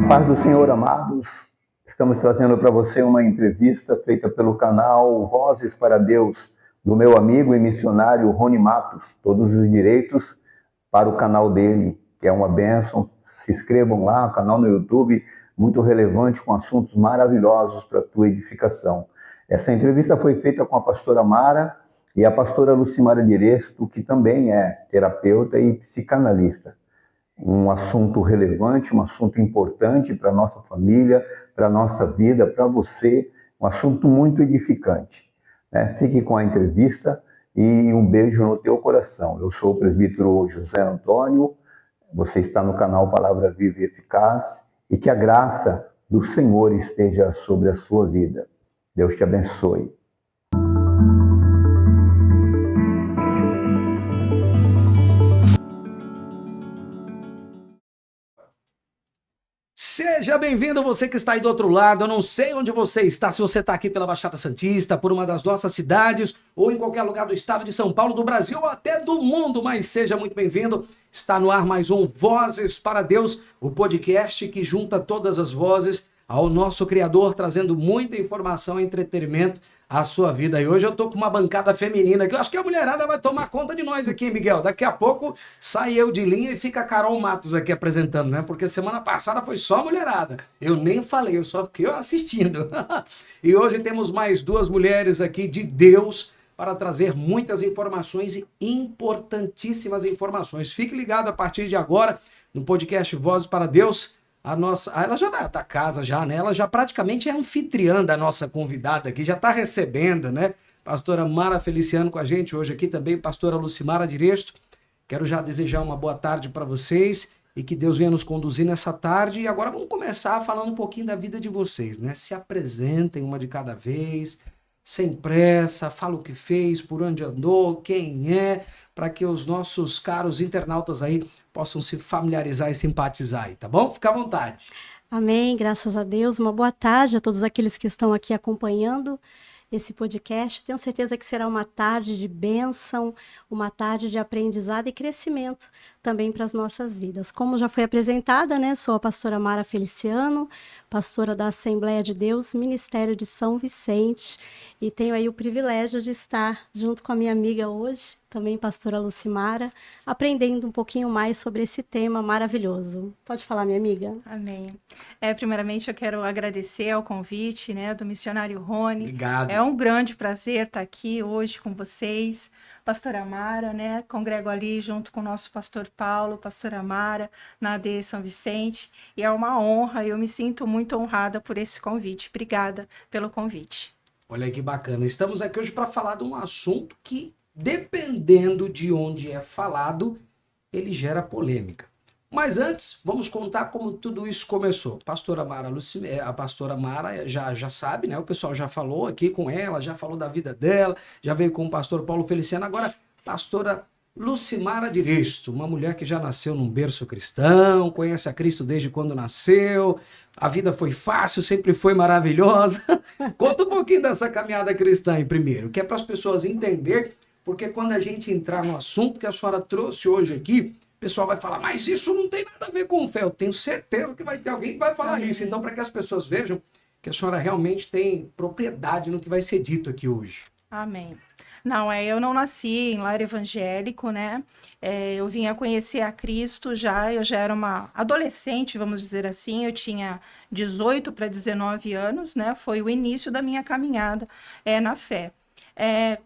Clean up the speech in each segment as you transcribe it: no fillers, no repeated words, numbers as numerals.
Paz do Senhor, amados, estamos trazendo para você uma entrevista feita pelo canal Vozes para Deus, do meu amigo e missionário Rony Matos. Todos os direitos para o canal dele, que é uma bênção. Se inscrevam lá, canal no YouTube, muito relevante, com assuntos maravilhosos para a tua edificação. Essa entrevista foi feita com a pastora Mara e a pastora Lucimara Diresto, que também é terapeuta e psicanalista. Um assunto relevante, um assunto importante para a nossa família, para a nossa vida, para você, um assunto muito edificante. Fique com a entrevista e um beijo no teu coração. Eu sou o presbítero José Antônio, você está no canal Palavra Viva e Eficaz, e que a graça do Senhor esteja sobre a sua vida. Deus te abençoe. Seja bem-vindo, você que está aí do outro lado. Eu não sei onde você está, se você está aqui pela Baixada Santista, por uma das nossas cidades, ou em qualquer lugar do estado de São Paulo, do Brasil, ou até do mundo, mas seja muito bem-vindo. Está no ar mais um Vozes para Deus, o podcast que junta todas as vozes ao nosso Criador, trazendo muita informação e entretenimento à sua vida. E hoje eu tô com uma bancada feminina, que eu acho que a mulherada vai tomar conta de nós aqui, Miguel. Daqui a pouco sai eu de linha e fica a Carol Matos aqui apresentando, né? Porque semana passada foi só mulherada. Eu nem falei, eu só fiquei assistindo. E hoje temos mais duas mulheres aqui de Deus para trazer muitas informações e importantíssimas informações. Fique ligado a partir de agora no podcast Vozes para Deus. Ela já tá da casa já, né? Ela já praticamente é anfitriã da nossa convidada aqui, já tá recebendo, né? Pastora Mara Feliciano com a gente hoje aqui também, pastora Lucimara Diresto. Quero já desejar uma boa tarde para vocês e que Deus venha nos conduzir nessa tarde. E agora vamos começar falando um pouquinho da vida de vocês, né? Se apresentem uma de cada vez, sem pressa, fala o que fez, por onde andou, quem é, para que os nossos caros internautas aí possam se familiarizar e simpatizar aí, tá bom? Fica à vontade. Amém, graças a Deus. Uma boa tarde a todos aqueles que estão aqui acompanhando esse podcast. Tenho certeza que será uma tarde de bênção, uma tarde de aprendizado e crescimento também para as nossas vidas. Como já foi apresentada, né? Sou a pastora Mara Feliciano, pastora da Assembleia de Deus, Ministério de São Vicente, e tenho aí o privilégio de estar junto com a minha amiga hoje, também pastora Lucimara, aprendendo um pouquinho mais sobre esse tema maravilhoso. Pode falar, minha amiga? Amém. Primeiramente, eu quero agradecer ao convite, né, do missionário Rony. Obrigado. É um grande prazer estar aqui hoje com vocês. Pastora Mara, né, congrego ali junto com o nosso pastor Paulo, pastora Mara, na AD São Vicente, e é uma honra, eu me sinto muito honrada por esse convite. Obrigada pelo convite. Olha que bacana. Estamos aqui hoje para falar de um assunto que, dependendo de onde é falado, ele gera polêmica. Mas antes, vamos contar como tudo isso começou. Pastora Mara, a pastora Mara já sabe, né? O pessoal já falou aqui com ela, já falou da vida dela, já veio com o pastor Paulo Feliciano. Agora, pastora Lucimara Diresto, uma mulher que já nasceu num berço cristão, conhece a Cristo desde quando nasceu, a vida foi fácil, sempre foi maravilhosa. Conta um pouquinho dessa caminhada cristã aí primeiro, que é para as pessoas entenderem, porque quando a gente entrar no assunto que a senhora trouxe hoje aqui, o pessoal vai falar, mas isso não tem nada a ver com fé. Eu tenho certeza que vai ter alguém que vai falar isso. Então, para que as pessoas vejam que a senhora realmente tem propriedade no que vai ser dito aqui hoje. Amém. Não, eu não nasci em lar evangélico, né? Eu vim a conhecer a Cristo eu já era uma adolescente, vamos dizer assim, eu tinha 18 para 19 anos, né? Foi o início da minha caminhada na fé.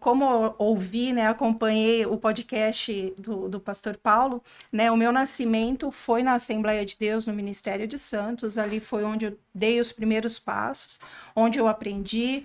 Como eu ouvi, né, acompanhei o podcast do pastor Paulo, né, o meu nascimento foi na Assembleia de Deus, no Ministério de Santos, ali foi onde eu dei os primeiros passos, onde eu aprendi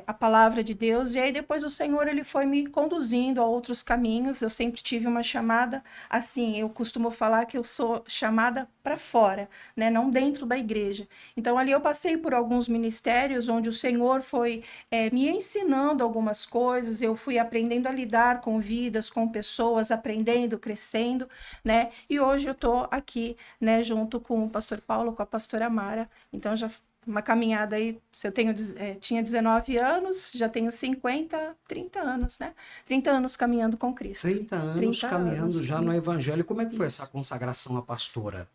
a palavra de Deus, e aí depois o Senhor ele foi me conduzindo a outros caminhos. Eu sempre tive uma chamada, assim, eu costumo falar que eu sou chamada para fora, né, não dentro da igreja. Então ali eu passei por alguns ministérios onde o Senhor foi me ensinando algumas coisas, eu fui aprendendo a lidar com vidas, com pessoas, aprendendo, crescendo, né, e hoje eu estou aqui, né, junto com o pastor Paulo, com a pastora Mara. Então já uma caminhada aí, se eu tinha 19 anos, já tenho 50, 30 anos, né? 30 anos caminhando com Cristo. 30 anos 30 caminhando anos, já no Evangelho. Como é que foi essa consagração à pastora?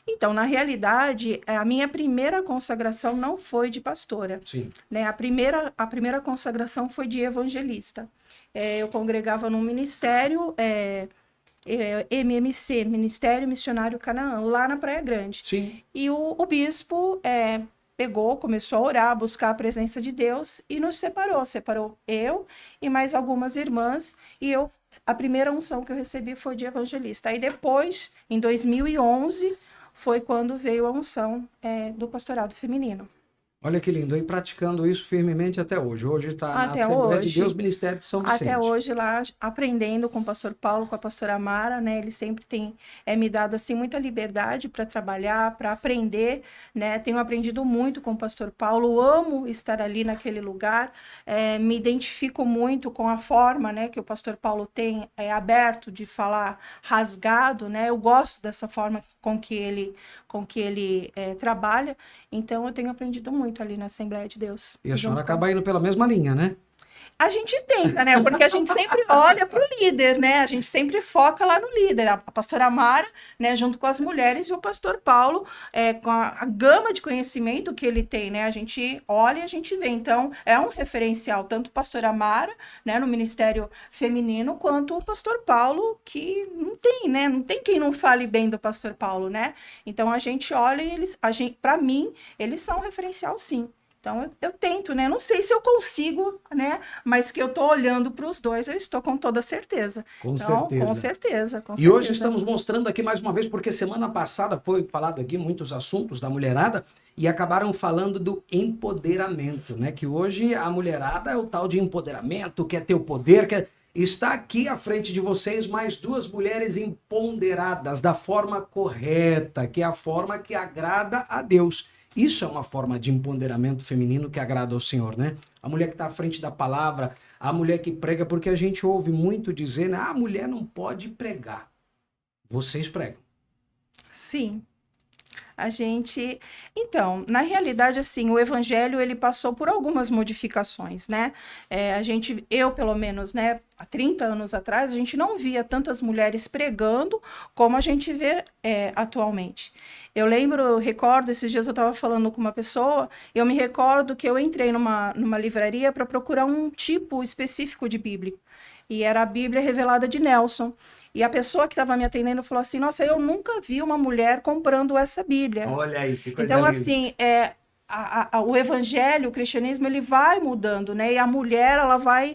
Então, na realidade, a minha primeira consagração não foi de pastora, Sim. né? A primeira consagração foi de evangelista. Eu congregava num ministério, MMC, Ministério Missionário Canaã, lá na Praia Grande. Sim. E o bispo pegou, começou a orar, a buscar a presença de Deus e nos separou eu e mais algumas irmãs, e a primeira unção que eu recebi foi de evangelista. Aí depois, em 2011, foi quando veio a unção do pastorado feminino. Olha que lindo, e praticando isso firmemente até hoje. Hoje está na Até Assembleia de hoje. Deus, Ministério de São Vicente. Até hoje lá, aprendendo com o pastor Paulo, com a pastora Mara, né? Ele sempre tem me dado, assim, muita liberdade para trabalhar, para aprender, né? Tenho aprendido muito com o pastor Paulo, amo estar ali naquele lugar, me identifico muito com a forma, né, que o pastor Paulo tem aberto de falar rasgado, né? Eu gosto dessa forma com que ele trabalha, então eu tenho aprendido muito ali na Assembleia de Deus. E a senhora acaba indo pela mesma linha, né? A gente tenta, né? Porque a gente sempre olha para o líder, né? A gente sempre foca lá no líder. A pastora Mara, né, junto com as mulheres, e o pastor Paulo, com a gama de conhecimento que ele tem, né? A gente olha e a gente vê. Então, é um referencial, tanto a pastora Mara, né, no ministério feminino, quanto o pastor Paulo, que não tem, né? Não tem quem não fale bem do pastor Paulo, né? Então, a gente olha e para mim, eles são um referencial, sim. Então, eu tento, né? Não sei se eu consigo, né? Mas que eu estou olhando para os dois, eu estou com toda certeza. Com então, certeza. Com certeza. E hoje estamos mostrando aqui mais uma vez, porque semana passada foi falado aqui muitos assuntos da mulherada e acabaram falando do empoderamento, né? Que hoje a mulherada é o tal de empoderamento, quer ter o poder, Está aqui à frente de vocês mais duas mulheres empoderadas da forma correta, que é a forma que agrada a Deus. Isso é uma forma de empoderamento feminino que agrada ao Senhor, né? A mulher que está à frente da palavra, a mulher que prega, porque a gente ouve muito dizer, né? A mulher não pode pregar. Vocês pregam. Sim. Então, na realidade, assim, o evangelho, ele passou por algumas modificações, né? Eu, pelo menos, né, há 30 anos atrás, a gente não via tantas mulheres pregando como a gente vê atualmente. Eu recordo, esses dias eu estava falando com uma pessoa, eu me recordo que eu entrei numa livraria para procurar um tipo específico de Bíblia, e era a Bíblia Revelada de Nelson. E a pessoa que estava me atendendo falou assim, nossa, eu nunca vi uma mulher comprando essa Bíblia. Olha aí, que coisa então, linda. Assim, o evangelho, o cristianismo, ele vai mudando, né? E a mulher, ela vai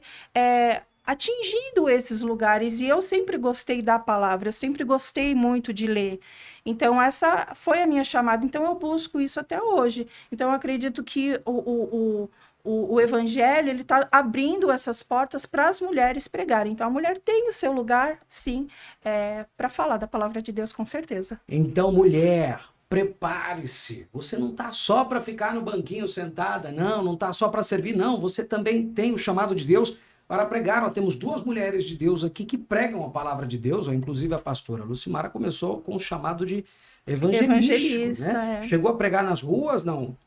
atingindo esses lugares. E eu sempre gostei da palavra, eu sempre gostei muito de ler. Então, essa foi a minha chamada. Então, eu busco isso até hoje. Então, eu acredito que o evangelho, ele está abrindo essas portas para as mulheres pregarem. Então, a mulher tem o seu lugar, sim, para falar da palavra de Deus, com certeza. Então, mulher, prepare-se. Você não está só para ficar no banquinho sentada, não está só para servir, não. Você também tem o chamado de Deus para pregar. Nós temos duas mulheres de Deus aqui que pregam a palavra de Deus, inclusive a pastora Lucimara começou com o chamado de evangelista, né? Chegou a pregar nas ruas, não?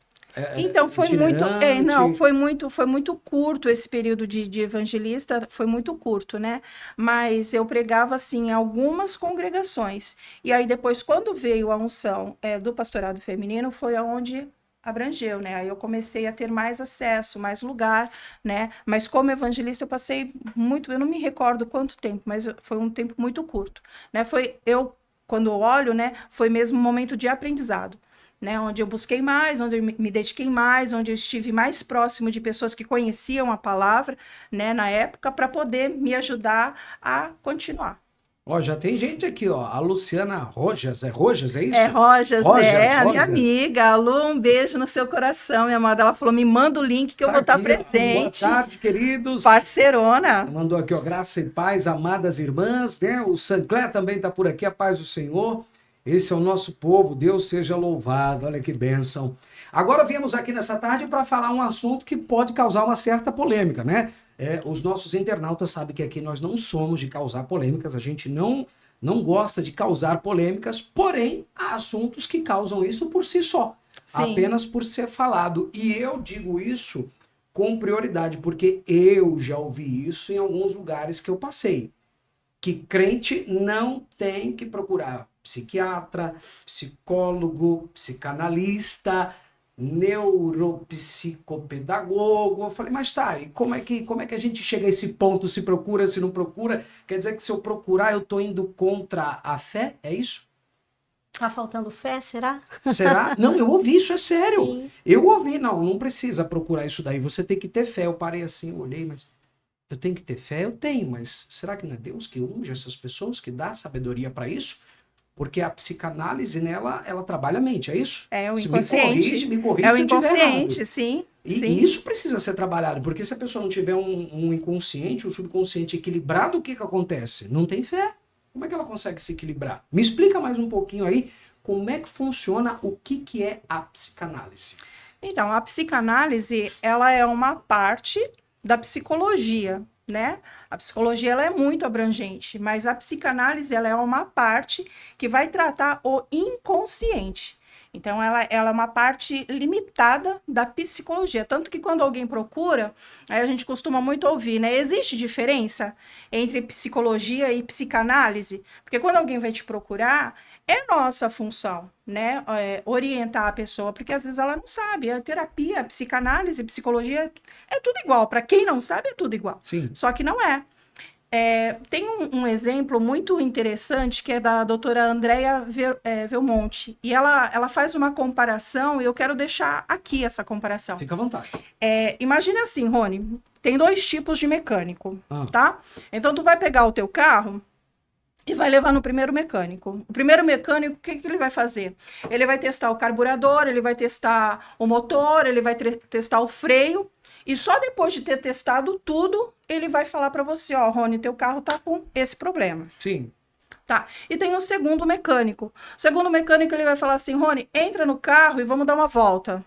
Então, foi muito curto esse período de evangelista, foi muito curto, né? Mas eu pregava, assim, em algumas congregações. E aí, depois, quando veio a unção do pastorado feminino, foi aonde abrangeu, né? Aí eu comecei a ter mais acesso, mais lugar, né? Mas como evangelista, eu passei eu não me recordo quanto tempo, mas foi um tempo muito curto, né? Quando eu olho, né? Foi mesmo um momento de aprendizado. Né, onde eu busquei mais, onde eu me dediquei mais, onde eu estive mais próximo de pessoas que conheciam a palavra, né, na época, para poder me ajudar a continuar. Já tem gente aqui, a Luciana Rojas, Rojas, é isso? Rojas, a minha amiga. Lu, um beijo no seu coração, minha amada. Ela falou, me manda o link que eu vou estar presente. Boa tarde, queridos. Parceirona. Mandou aqui, graça e paz, amadas irmãs, né? O Sancler também está por aqui, a paz do Senhor. Esse é o nosso povo, Deus seja louvado, olha que bênção. Agora viemos aqui nessa tarde para falar um assunto que pode causar uma certa polêmica, né? Os nossos internautas sabem que aqui nós não somos de causar polêmicas, a gente não gosta de causar polêmicas, porém há assuntos que causam isso por si só, sim, apenas por ser falado. E eu digo isso com prioridade, porque eu já ouvi isso em alguns lugares que eu passei. Que crente não tem que procurar psiquiatra, psicólogo, psicanalista, neuropsicopedagogo. Eu falei, mas tá, e como é que a gente chega a esse ponto? Se procura, se não procura? Quer dizer que se eu procurar, eu tô indo contra a fé? É isso? Tá faltando fé, será? Será? Não, eu ouvi, isso é sério. Sim. Eu ouvi, não precisa procurar isso daí. Você tem que ter fé. Eu parei assim, eu olhei, mas eu tenho que ter fé? Eu tenho, mas será que não é Deus que unge essas pessoas, que dá sabedoria para isso? Porque a psicanálise nela, ela trabalha a mente, é isso? É o Se inconsciente. me corrige É o se eu tiver inconsciente, errado. sim. E Sim. isso precisa ser trabalhado, porque se a pessoa não tiver um inconsciente, um subconsciente equilibrado, o que acontece? Não tem fé. Como é que ela consegue se equilibrar? Me explica mais um pouquinho aí como é que funciona, o que é a psicanálise. Então, a psicanálise, ela é uma parte da psicologia, né? A psicologia, ela é muito abrangente, mas a psicanálise, ela é uma parte que vai tratar o inconsciente. Então, ela é uma parte limitada da psicologia. Tanto que quando alguém procura, aí a gente costuma muito ouvir, né? Existe diferença entre psicologia e psicanálise? Porque quando alguém vai te procurar, é nossa função, né? Orientar a pessoa, porque às vezes ela não sabe. A terapia, a psicanálise, a psicologia, é tudo igual. Para quem não sabe, é tudo igual. Sim. Só que não é. Tem um exemplo muito interessante que é da doutora Andrea Velmonte, e ela faz uma comparação, e eu quero deixar aqui essa comparação. Fica à vontade. Imagine assim, Rony, tem 2 tipos de mecânico, Ah. tá? Então, tu vai pegar o teu carro e vai levar no primeiro mecânico. O primeiro mecânico, o que ele vai fazer? Ele vai testar o carburador, ele vai testar o motor, ele vai testar o freio, e só depois de ter testado tudo, ele vai falar para você, ó, Rony, teu carro tá com esse problema. Sim. Tá. E tem o segundo mecânico. O segundo mecânico, ele vai falar assim, Rony, entra no carro e vamos dar uma volta.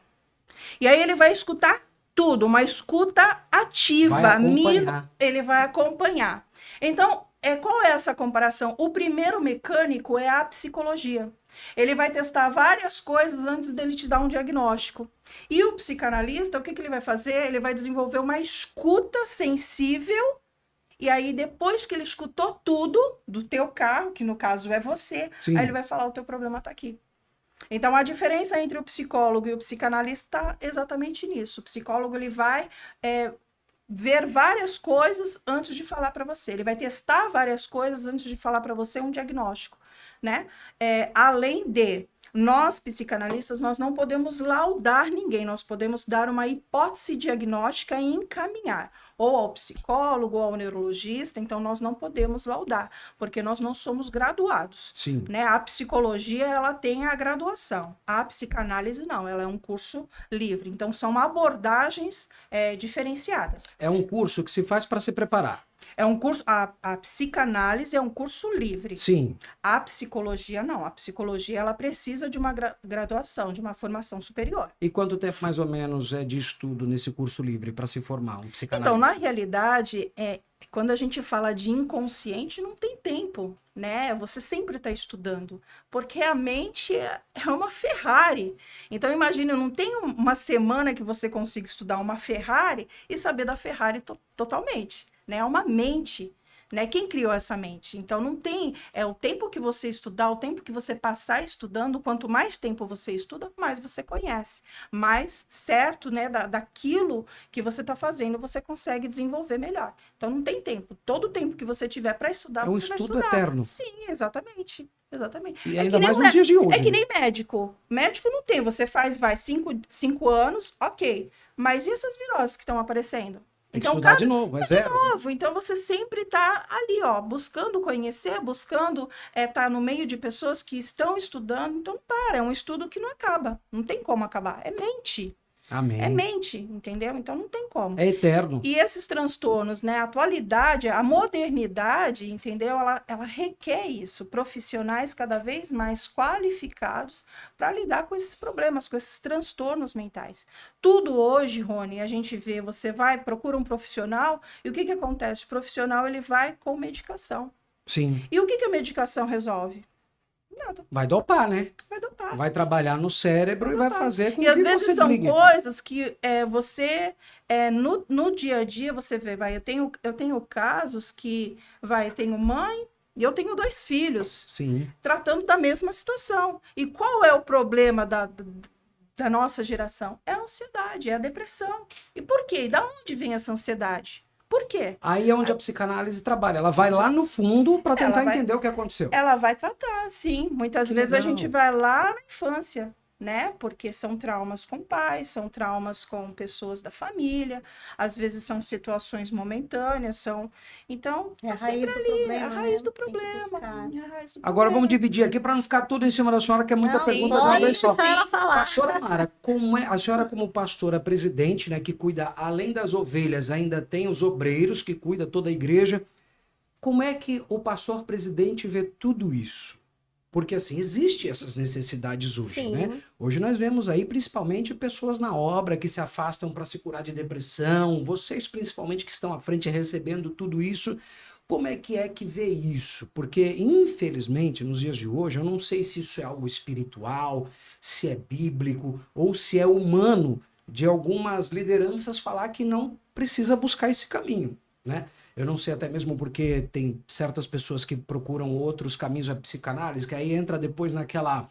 E aí ele vai escutar tudo, uma escuta ativa. Vai acompanhar. Ele vai acompanhar. Então, qual é essa comparação? O primeiro mecânico é a psicologia. Ele vai testar várias coisas antes dele te dar um diagnóstico. E o psicanalista, o que ele vai fazer? Ele vai desenvolver uma escuta sensível. E aí, depois que ele escutou tudo do teu carro, que no caso é você, Sim. aí ele vai falar, o teu problema tá aqui. Então, a diferença entre o psicólogo e o psicanalista está exatamente nisso. O psicólogo, ele vai ver várias coisas antes de falar para você. Ele vai testar várias coisas antes de falar para você um diagnóstico, né? Além de nós, psicanalistas, nós não podemos laudar ninguém, nós podemos dar uma hipótese diagnóstica e encaminhar, ou ao psicólogo, ou ao neurologista, então nós não podemos laudar, porque nós não somos graduados. Sim. Né? A psicologia, ela tem a graduação, a psicanálise não, ela é um curso livre, então são abordagens diferenciadas. É um curso que se faz para se preparar. É um curso, a psicanálise é um curso livre. Sim. A psicologia não. A psicologia, ela precisa de uma graduação, de uma formação superior. E quanto tempo mais ou menos é de estudo nesse curso livre para se formar um psicanalista? Então, na realidade, quando a gente fala de inconsciente, não tem tempo, né? Você sempre está estudando, porque a mente é uma Ferrari. Então, imagina, não tem uma semana que você consiga estudar uma Ferrari e saber da Ferrari totalmente. Né? É uma mente, né? Quem criou essa mente? Então, não tem... o tempo que você estudar, o tempo que você passar estudando, quanto mais tempo você estuda, mais você conhece. Mais certo, né? Daquilo que você está fazendo, você consegue desenvolver melhor. Então, não tem tempo. Todo o tempo que você tiver para estudar, você vai estudar. É um estudo eterno. Sim, exatamente. Exatamente. E ainda mais nos dias de hoje. É que nem médico. Médico não tem. Você faz, 5 anos, ok. Mas e essas viroses que estão aparecendo? Tem que estudar de novo, é zero. De novo. Então, você sempre está ali, ó, buscando conhecer, buscando estar no meio de pessoas que estão estudando. Então, é um estudo que não acaba. Não tem como acabar. É mente. Amém. É mente, entendeu? Então, não tem como. É eterno. E esses transtornos, né? A atualidade, a modernidade, entendeu? Ela requer isso. Profissionais cada vez mais qualificados para lidar com esses problemas, com esses transtornos mentais. Tudo hoje, Rony, a gente vê, você procura um profissional, e o que acontece? O profissional, ele vai com medicação. Sim. E o que a medicação resolve? Nada. Vai dopar, né? Vai dopar. Vai trabalhar no cérebro e vai fazer com que às vezes você são desligue. coisas que você, no dia a dia, você vê, eu tenho casos que, eu tenho mãe E eu tenho 2 filhos, Sim. tratando da mesma situação. E qual é o problema da nossa geração? É a ansiedade, é a depressão. E por quê? E da onde vem essa ansiedade? Por quê? Aí é onde a psicanálise trabalha. Ela vai lá no fundo para tentar Ela vai- entender o que aconteceu. Ela vai tratar, sim. Muitas Que vezes a legal. gente vai lá na infância, né? Porque são traumas com pais, são traumas com pessoas da família, às vezes são situações momentâneas, são. Então, É a tá sempre raiz do ali, é problema, a raiz né? do Tem que problema. buscar. É a raiz do Agora vamos problema. dividir aqui para não ficar tudo em cima da senhora, que é muita Não, pergunta de sim, uma pode vez só. deixar ela falar. Pastora Mara, como é a senhora como pastora presidente, né, que cuida além das ovelhas, ainda tem os obreiros que cuida toda a igreja. Como é que o pastor presidente vê tudo isso? Porque assim, existe essas necessidades hoje, Sim. né? Hoje nós vemos aí principalmente pessoas na obra que se afastam para se curar de depressão, vocês principalmente que estão à frente recebendo tudo isso. Como é que vê isso? Porque, infelizmente, nos dias de hoje, eu não sei se isso é algo espiritual, se é bíblico ou se é humano de algumas lideranças falar que não precisa buscar esse caminho, né? Eu não sei até mesmo porque tem certas pessoas que procuram outros caminhos a psicanálise, que aí entra depois naquela...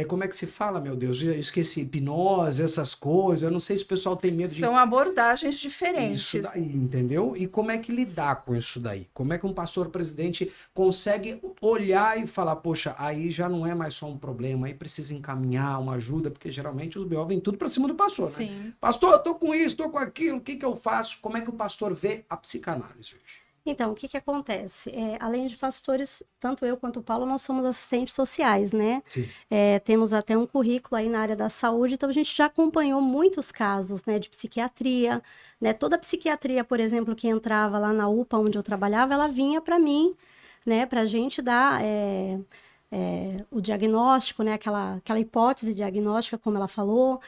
como é que se fala, meu Deus? Eu esqueci, hipnose, essas coisas. Eu não sei se o pessoal tem medo de... São abordagens diferentes. Isso daí, entendeu? E como é que lidar com isso daí? Como é que um pastor presidente consegue olhar e falar, poxa, aí já não é mais só um problema, aí precisa encaminhar uma ajuda, porque geralmente os BO vêm tudo para cima do pastor, né? Sim. Pastor, eu tô com isso, tô com aquilo, o que que eu faço? Como é que o pastor vê a psicanálise hoje? Então, o que que acontece? Além de pastores, tanto eu quanto o Paulo, nós somos assistentes sociais, né? Sim. Temos até um currículo aí na área da saúde, então a gente já acompanhou muitos casos, né, de psiquiatria, né? Toda a psiquiatria, por exemplo, que entrava lá na UPA, onde eu trabalhava, ela vinha para mim, né, para a gente dar o diagnóstico, né, aquela hipótese diagnóstica, como ela falou,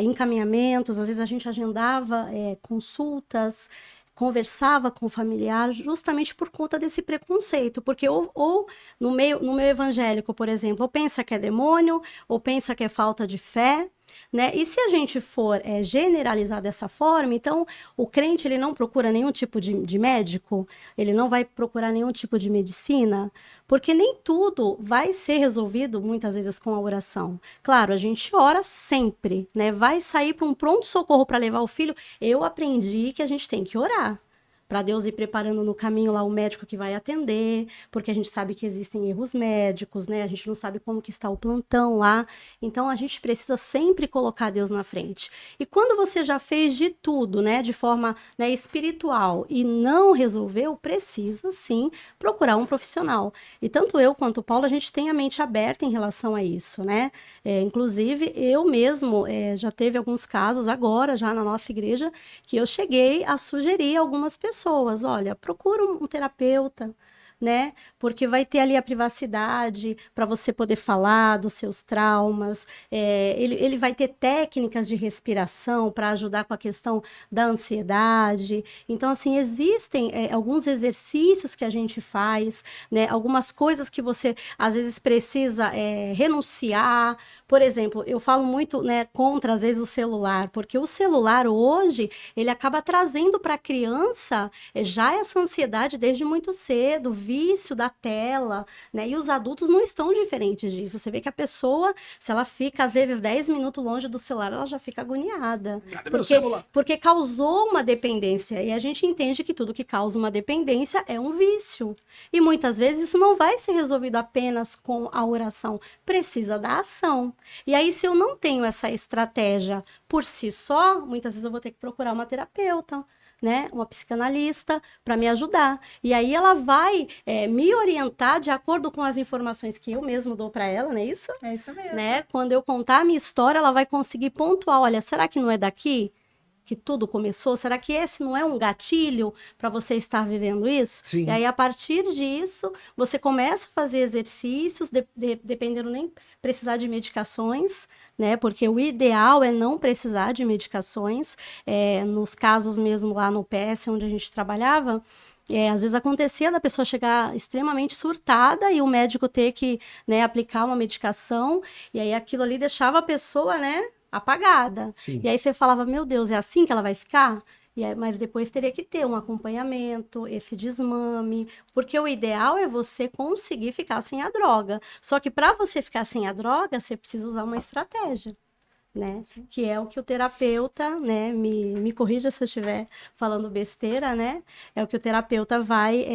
encaminhamentos, às vezes a gente agendava consultas, conversava com o familiar justamente por conta desse preconceito, porque ou no meio evangélico, por exemplo, ou pensa que é demônio, ou pensa que é falta de fé, né? E se a gente for generalizar dessa forma, então o crente ele não procura nenhum tipo de médico, ele não vai procurar nenhum tipo de medicina, porque nem tudo vai ser resolvido muitas vezes com a oração. Claro, a gente ora sempre, né? Vai sair para um pronto-socorro para levar o filho. Eu aprendi que a gente tem que orar, para Deus ir preparando no caminho lá o médico que vai atender, porque a gente sabe que existem erros médicos, né? A gente não sabe como que está o plantão lá. Então, a gente precisa sempre colocar Deus na frente. E quando você já fez de tudo, né, de forma, né, espiritual e não resolveu, precisa, sim, procurar um profissional. E tanto eu quanto o Paulo, a gente tem a mente aberta em relação a isso, né? Inclusive, eu mesmo já teve alguns casos agora, já na nossa igreja, que eu cheguei a sugerir a algumas pessoas, olha, procura um terapeuta, né? Porque vai ter ali a privacidade para você poder falar dos seus traumas, ele vai ter técnicas de respiração para ajudar com a questão da ansiedade. Então, assim, existem alguns exercícios que a gente faz, né? Algumas coisas que você, às vezes, precisa renunciar. Por exemplo, eu falo muito, né, contra, às vezes, o celular, porque o celular, hoje, ele acaba trazendo para a criança já essa ansiedade desde muito cedo, vício da tela, né? E os adultos não estão diferentes disso. Você vê que a pessoa, se ela fica, às vezes, 10 minutos longe do celular, ela já fica agoniada. Cadê meu celular? Porque causou uma dependência. E a gente entende que tudo que causa uma dependência é um vício. E muitas vezes isso não vai ser resolvido apenas com a oração. Precisa da ação. E aí, se eu não tenho essa estratégia por si só, muitas vezes eu vou ter que procurar uma terapeuta, né, uma psicanalista para me ajudar. E aí ela vai me orientar de acordo com as informações que eu mesmo dou para ela, não é isso? É isso mesmo. Né? Quando eu contar a minha história, ela vai conseguir pontuar, olha, será que não é daqui que tudo começou? Será que esse não é um gatilho para você estar vivendo isso? Sim. E aí, a partir disso, você começa a fazer exercícios, dependendo nem precisar de medicações, né? Porque o ideal é não precisar de medicações. Nos casos mesmo lá no PS, onde a gente trabalhava, às vezes acontecia da pessoa chegar extremamente surtada e o médico ter que, né, aplicar uma medicação, e aí aquilo ali deixava a pessoa, né, apagada. Sim. E aí você falava, meu Deus, é assim que ela vai ficar? Mas depois teria que ter um acompanhamento, esse desmame, porque o ideal é você conseguir ficar sem a droga. Só que para você ficar sem a droga, você precisa usar uma estratégia, né? Que é o que o terapeuta, né? Me corrija se eu estiver falando besteira, né? É o que o terapeuta vai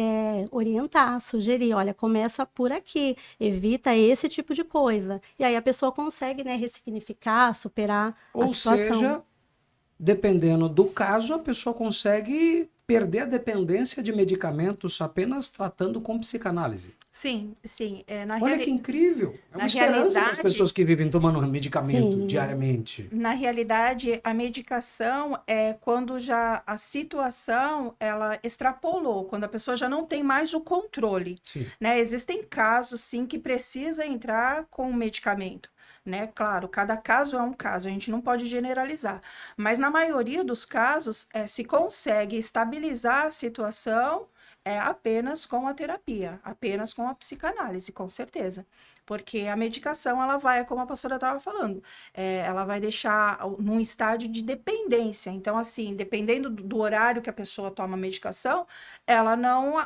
orientar, sugerir. Olha, começa por aqui, evita esse tipo de coisa. E aí a pessoa consegue, né, ressignificar, superar a situação. Ou seja, dependendo do caso, a pessoa consegue perder a dependência de medicamentos apenas tratando com psicanálise. Sim, sim. Olha que incrível! É uma na esperança para as realidade- pessoas que vivem tomando medicamento Sim. diariamente. Na realidade, a medicação é quando já a situação ela extrapolou, quando a pessoa já não tem mais o controle, Sim. né? Existem casos, sim, que precisa entrar com o medicamento, né? Claro, cada caso é um caso, a gente não pode generalizar, mas na maioria dos casos, se consegue estabilizar a situação apenas com a terapia, apenas com a psicanálise, com certeza. Porque a medicação, ela vai, como a pastora estava falando, ela vai deixar num estágio de dependência. Então, assim, dependendo do horário que a pessoa toma a medicação, ela não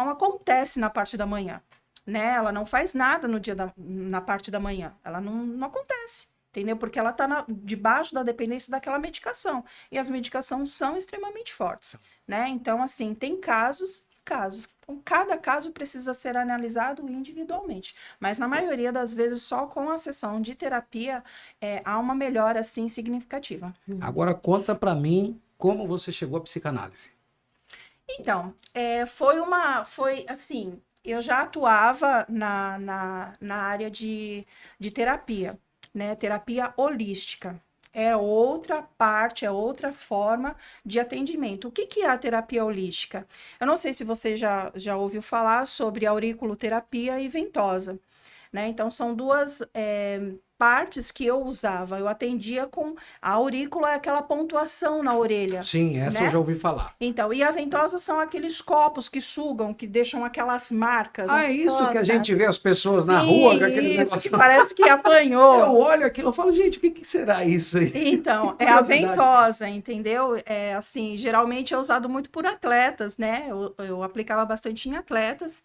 acontece na parte da manhã, né? Ela não faz nada na parte da manhã. Ela não acontece, entendeu? Porque ela está debaixo da dependência daquela medicação. E as medicações são extremamente fortes, né? Então, assim, tem casos e casos. Então, cada caso precisa ser analisado individualmente. Mas, na maioria das vezes, só com a sessão de terapia, há uma melhora, assim, significativa. Agora conta para mim como você chegou à psicanálise. Então, foi assim, eu já atuava na área de terapia, né? Terapia holística. É outra parte, é outra forma de atendimento. O que é a terapia holística? Eu não sei se você já ouviu falar sobre auriculoterapia e ventosa, né? Então, são duas partes que eu usava. Eu atendia com a aurícula, é aquela pontuação na orelha. Sim, essa né? eu já ouvi falar. Então, e a ventosa são aqueles copos que sugam, que deixam aquelas marcas. Ah, é isso que a Foda. gente vê as pessoas na rua com aqueles Isso, negócios. que parece que apanhou. Eu olho aquilo e falo, gente, o que será isso aí? Então, Que é a curiosidade. ventosa, entendeu? Assim, geralmente é usado muito por atletas, né? Eu aplicava bastante em atletas.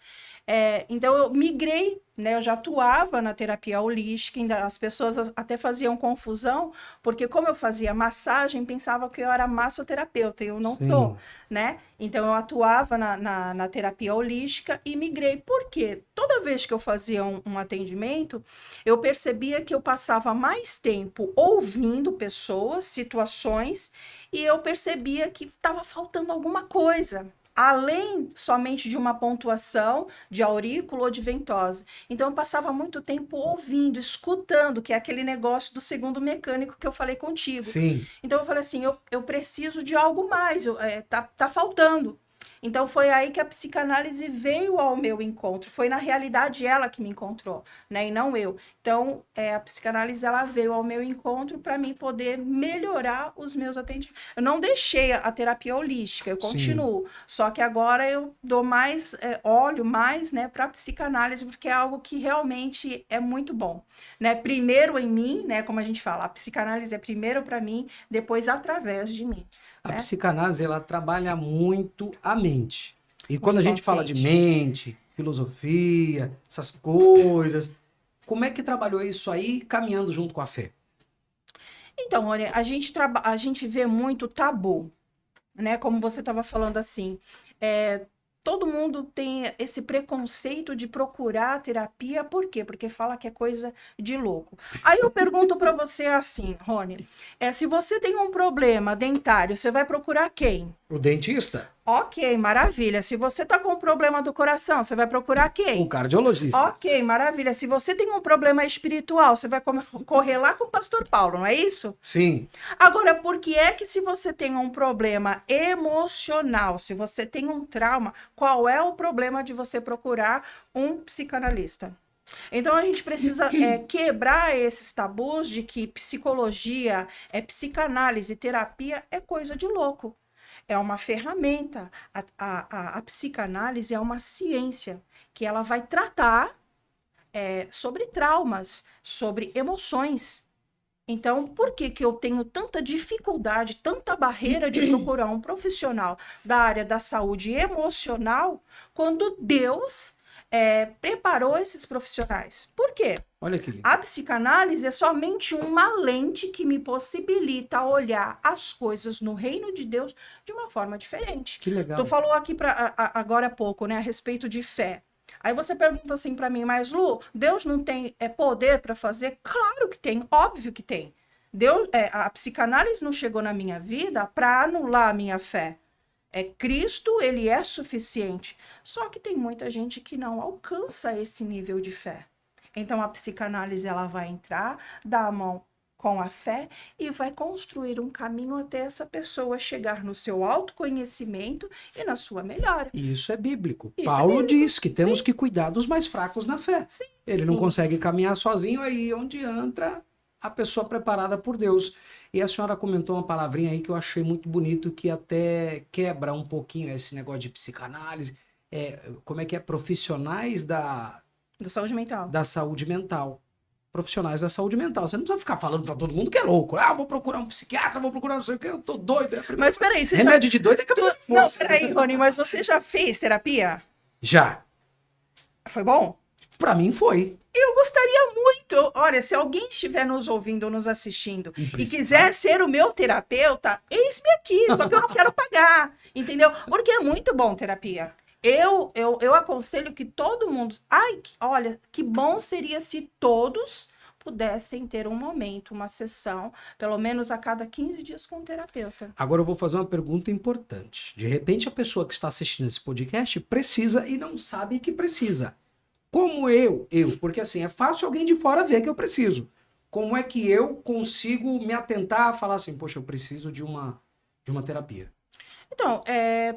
Então, eu migrei, né? Eu já atuava na terapia holística, ainda as pessoas até faziam confusão, porque como eu fazia massagem, pensava que eu era massoterapeuta, e eu não Sim. sou, né? Então, eu atuava na terapia holística e migrei. Por quê? Toda vez que eu fazia um atendimento, eu percebia que eu passava mais tempo ouvindo pessoas, situações, e eu percebia que estava faltando alguma coisa, além somente de uma pontuação de aurículo ou de ventosa. Então, eu passava muito tempo ouvindo, escutando, que é aquele negócio do segundo mecânico que eu falei contigo. Sim. Então, eu falei assim, eu preciso de algo mais, tá faltando. Então, foi aí que a psicanálise veio ao meu encontro. Foi, na realidade, ela que me encontrou, né? E não eu. Então, a psicanálise, ela veio ao meu encontro para mim poder melhorar os meus atendimentos. Eu não deixei a terapia holística, eu continuo. Só que agora eu dou mais, olho mais, né, para a psicanálise, porque é algo que realmente é muito bom, né? Primeiro em mim, né, como a gente fala, a psicanálise é primeiro para mim, depois através de mim. A psicanálise, ela trabalha muito a mente. E quando a O gente fala de inconsciente. mente, filosofia, essas coisas, como é que trabalhou isso aí caminhando junto com a fé? Então, olha, a gente vê muito tabu, né? Como você estava falando assim, todo mundo tem esse preconceito de procurar terapia, por quê? Porque fala que é coisa de louco. Aí eu pergunto para você assim, Rony, se você tem um problema dentário, você vai procurar quem? O dentista? Ok, maravilha. Se você tá com um problema do coração, você vai procurar quem? O cardiologista? Ok, maravilha. Se você tem um problema espiritual, você vai correr lá com o pastor Paulo, não é isso? Sim. Agora, por que é que se você tem um problema emocional, se você tem um trauma, qual é o problema de você procurar um psicanalista? Então, a gente precisa quebrar esses tabus de que psicologia, psicanálise, terapia é coisa de louco. É uma ferramenta. A psicanálise é uma ciência que ela vai tratar sobre traumas, sobre emoções, Então, por que que eu tenho tanta dificuldade, tanta barreira de procurar um profissional da área da saúde emocional quando Deus preparou esses profissionais? Por quê? Olha que lindo. A psicanálise é somente uma lente que me possibilita olhar as coisas no reino de Deus de uma forma diferente. Que legal. Tu falou aqui agora há pouco, né, a respeito de fé. Aí você pergunta assim para mim, mas Lu, Deus não tem poder para fazer? Claro que tem, óbvio que tem. Deus, a psicanálise não chegou na minha vida para anular a minha fé. Cristo, ele é suficiente. Só que tem muita gente que não alcança esse nível de fé. Então a psicanálise ela vai entrar, dar a mão com a fé e vai construir um caminho até essa pessoa chegar no seu autoconhecimento e na sua melhora. E isso é bíblico. Isso Paulo é bíblico. diz que temos Sim. que cuidar dos mais fracos na fé. Sim, Ele não sim. consegue caminhar sozinho, aí onde entra a pessoa preparada por Deus. E a senhora comentou uma palavrinha aí que eu achei muito bonito, que até quebra um pouquinho esse negócio de psicanálise. Como é que é? Profissionais da saúde mental. da saúde mental. Profissionais da saúde mental. Você não precisa ficar falando pra todo mundo que é louco. Ah, vou procurar um psiquiatra, vou procurar não sei o que, eu tô doido. Mas peraí, você Remédio de doido é que eu Não, peraí, Rony, mas você já fez terapia? Já. Foi bom? Pra mim foi. Eu gostaria muito. Olha, se alguém estiver nos ouvindo ou nos assistindo E e precisa. quiser ser o meu terapeuta, eis-me aqui, só que eu não quero pagar, entendeu? Porque é muito bom terapia. Eu aconselho que todo mundo... Olha, que bom seria se todos pudessem ter um momento, uma sessão, pelo menos a cada 15 dias com um terapeuta. Agora eu vou fazer uma pergunta importante. De repente a pessoa que está assistindo esse podcast precisa e não sabe que precisa. Como porque assim, é fácil alguém de fora ver que eu preciso. Como é que eu consigo me atentar a falar assim, poxa, eu preciso de uma terapia? Então,